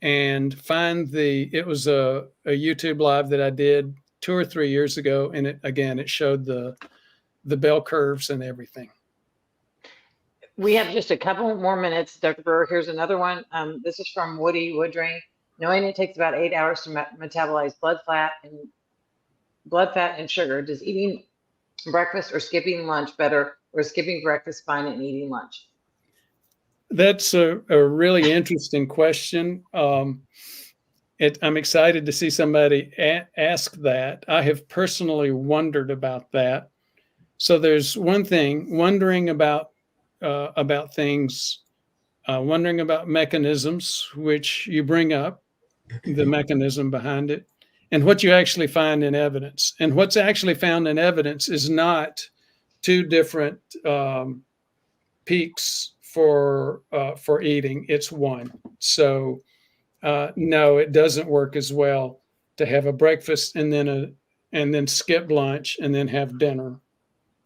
Speaker 1: and find it was a YouTube live that I did 2 or 3 years ago. And it showed the bell curves and everything.
Speaker 2: We have just a couple more minutes, Dr. Brewer. Here's another one. This is from Woody Woodring. Knowing it takes about 8 hours to metabolize blood fat and sugar, does eating breakfast or skipping lunch better, or skipping breakfast fine and eating lunch?
Speaker 1: That's a really interesting question. I'm excited to see somebody ask that. I have personally wondered about that. So there's one thing, wondering about things, wondering about mechanisms, which you bring up, the mechanism behind it, and what you actually find in evidence. And what's actually found in evidence is not two different peaks for eating. It's one. So no, it doesn't work as well to have a breakfast and then skip lunch and then have dinner.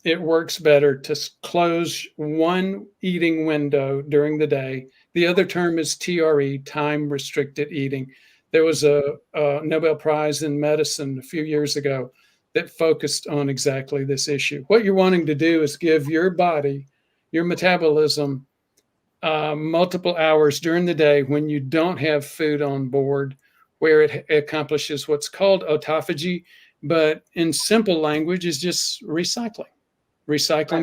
Speaker 1: It works better to close one eating window during the day. The other term is TRE, time restricted eating. There was a Nobel Prize in medicine a few years ago that focused on exactly this issue. What you're wanting to do is give your body, your metabolism, multiple hours during the day when you don't have food on board, where it accomplishes what's called autophagy, but in simple language is just recycling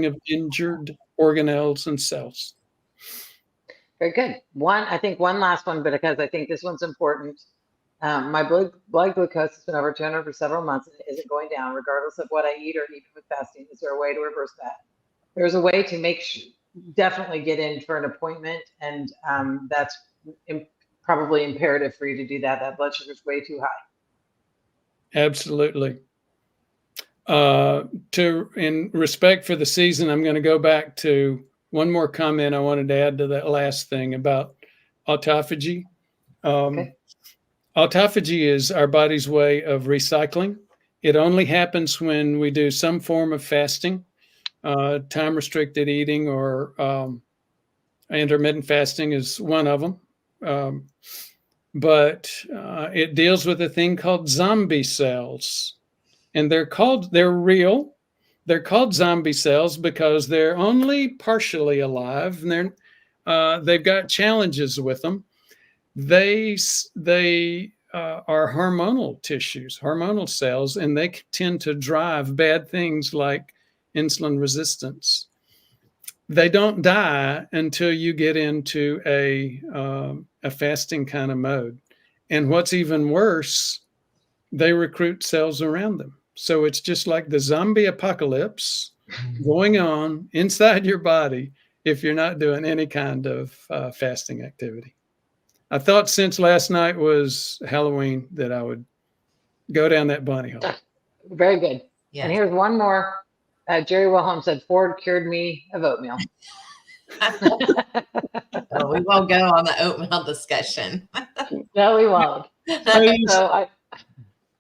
Speaker 1: of injured organelles and cells.
Speaker 2: Very good. I think one last one, but because I think this one's important. My blood glucose has been over 200 for several months and it isn't going down, regardless of what I eat or even with fasting. Is there a way to reverse that? There's a way to definitely get in for an appointment, and that's probably imperative for you to do that. That blood sugar is way too high.
Speaker 1: Absolutely. In respect for the season, I'm going to go back to one more comment I wanted to add to that last thing about autophagy.
Speaker 2: Okay.
Speaker 1: Autophagy is our body's way of recycling. It only happens when we do some form of fasting, time restricted eating, or intermittent fasting is one of them. But it deals with a thing called zombie cells. And they're real. They're called zombie cells because they're only partially alive, and they've got challenges with them. They are hormonal tissues, hormonal cells, and they tend to drive bad things like insulin resistance. They don't die until you get into a fasting kind of mode. And what's even worse, they recruit cells around them. So it's just like the zombie apocalypse going on inside your body if you're not doing any kind of fasting activity. I thought since last night was Halloween that I would go down that bunny hole.
Speaker 2: Very good.
Speaker 3: Yes.
Speaker 2: And here's one more. Jerry Wilhelm said, Ford cured me of oatmeal.
Speaker 3: Oh, we won't go on the oatmeal discussion.
Speaker 2: No, we won't.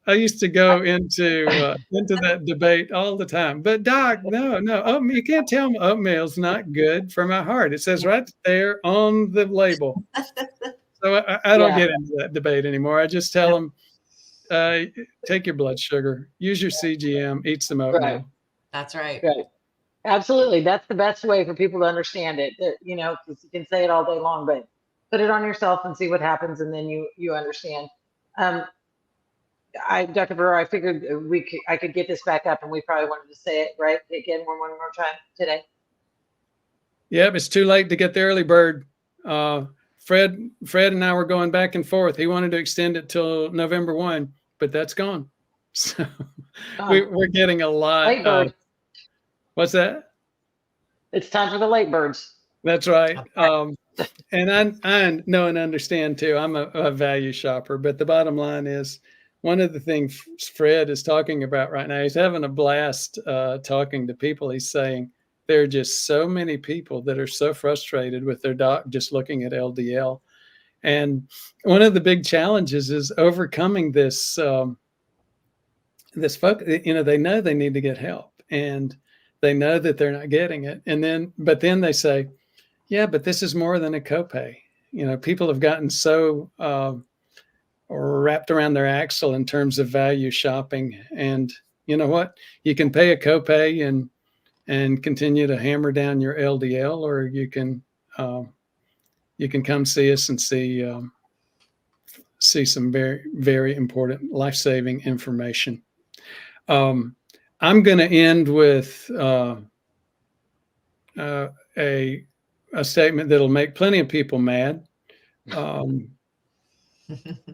Speaker 1: I used to go into that debate all the time. But Doc, no, you can't tell me oatmeal's not good for my heart. It says right there on the label. So I don't get into that debate anymore. I just tell them, take your blood sugar, use your CGM, eat some oatmeal.
Speaker 2: Right.
Speaker 3: That's right.
Speaker 2: Right. Absolutely. That's the best way for people to understand it. You know, because you can say it all day long, but put it on yourself and see what happens, and then you understand. Dr. Brewer, I figured I could get this back up, and we probably wanted to say it right again one more time today.
Speaker 1: Yep, it's too late to get the early bird. Fred and I were going back and forth. He wanted to extend it till November 1, but that's gone. So we're getting a lot.
Speaker 2: Late bird.
Speaker 1: What's that?
Speaker 2: It's time for the late birds.
Speaker 1: That's right. And I know and understand too. I'm a value shopper, but the bottom line is one of the things Fred is talking about right now, he's having a blast talking to people. He's saying there are just so many people that are so frustrated with their doc just looking at LDL. And one of the big challenges is overcoming this focus. You know, they know they need to get help, and they know that they're not getting it. But then they say, yeah, but this is more than a copay. You know, people have gotten so wrapped around their axle in terms of value shopping. And you know what? You can pay a copay and continue to hammer down your LDL, or you can come see us and see some very, very important life-saving information. I'm going to end with a statement that'll make plenty of people mad.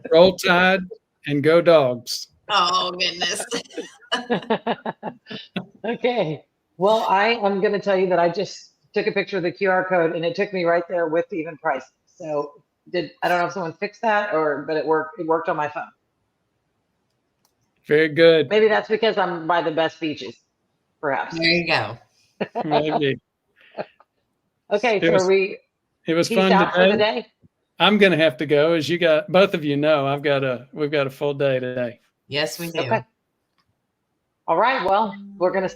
Speaker 1: Roll Tide and go Dogs.
Speaker 3: Oh, goodness.
Speaker 2: Okay. Well, I am going to tell you that I just took a picture of the QR code, and it took me right there with even price. So I don't know if someone fixed that but it worked on my phone.
Speaker 1: Very good.
Speaker 2: Maybe that's because I'm by the best beaches, perhaps.
Speaker 3: There you go.
Speaker 1: Maybe.
Speaker 2: Okay,
Speaker 1: it was fun
Speaker 2: out for the day.
Speaker 1: I'm going to have to go, as both of you know, we've got a full day today.
Speaker 3: Yes, we do.
Speaker 2: Okay. All right. Well, we're going to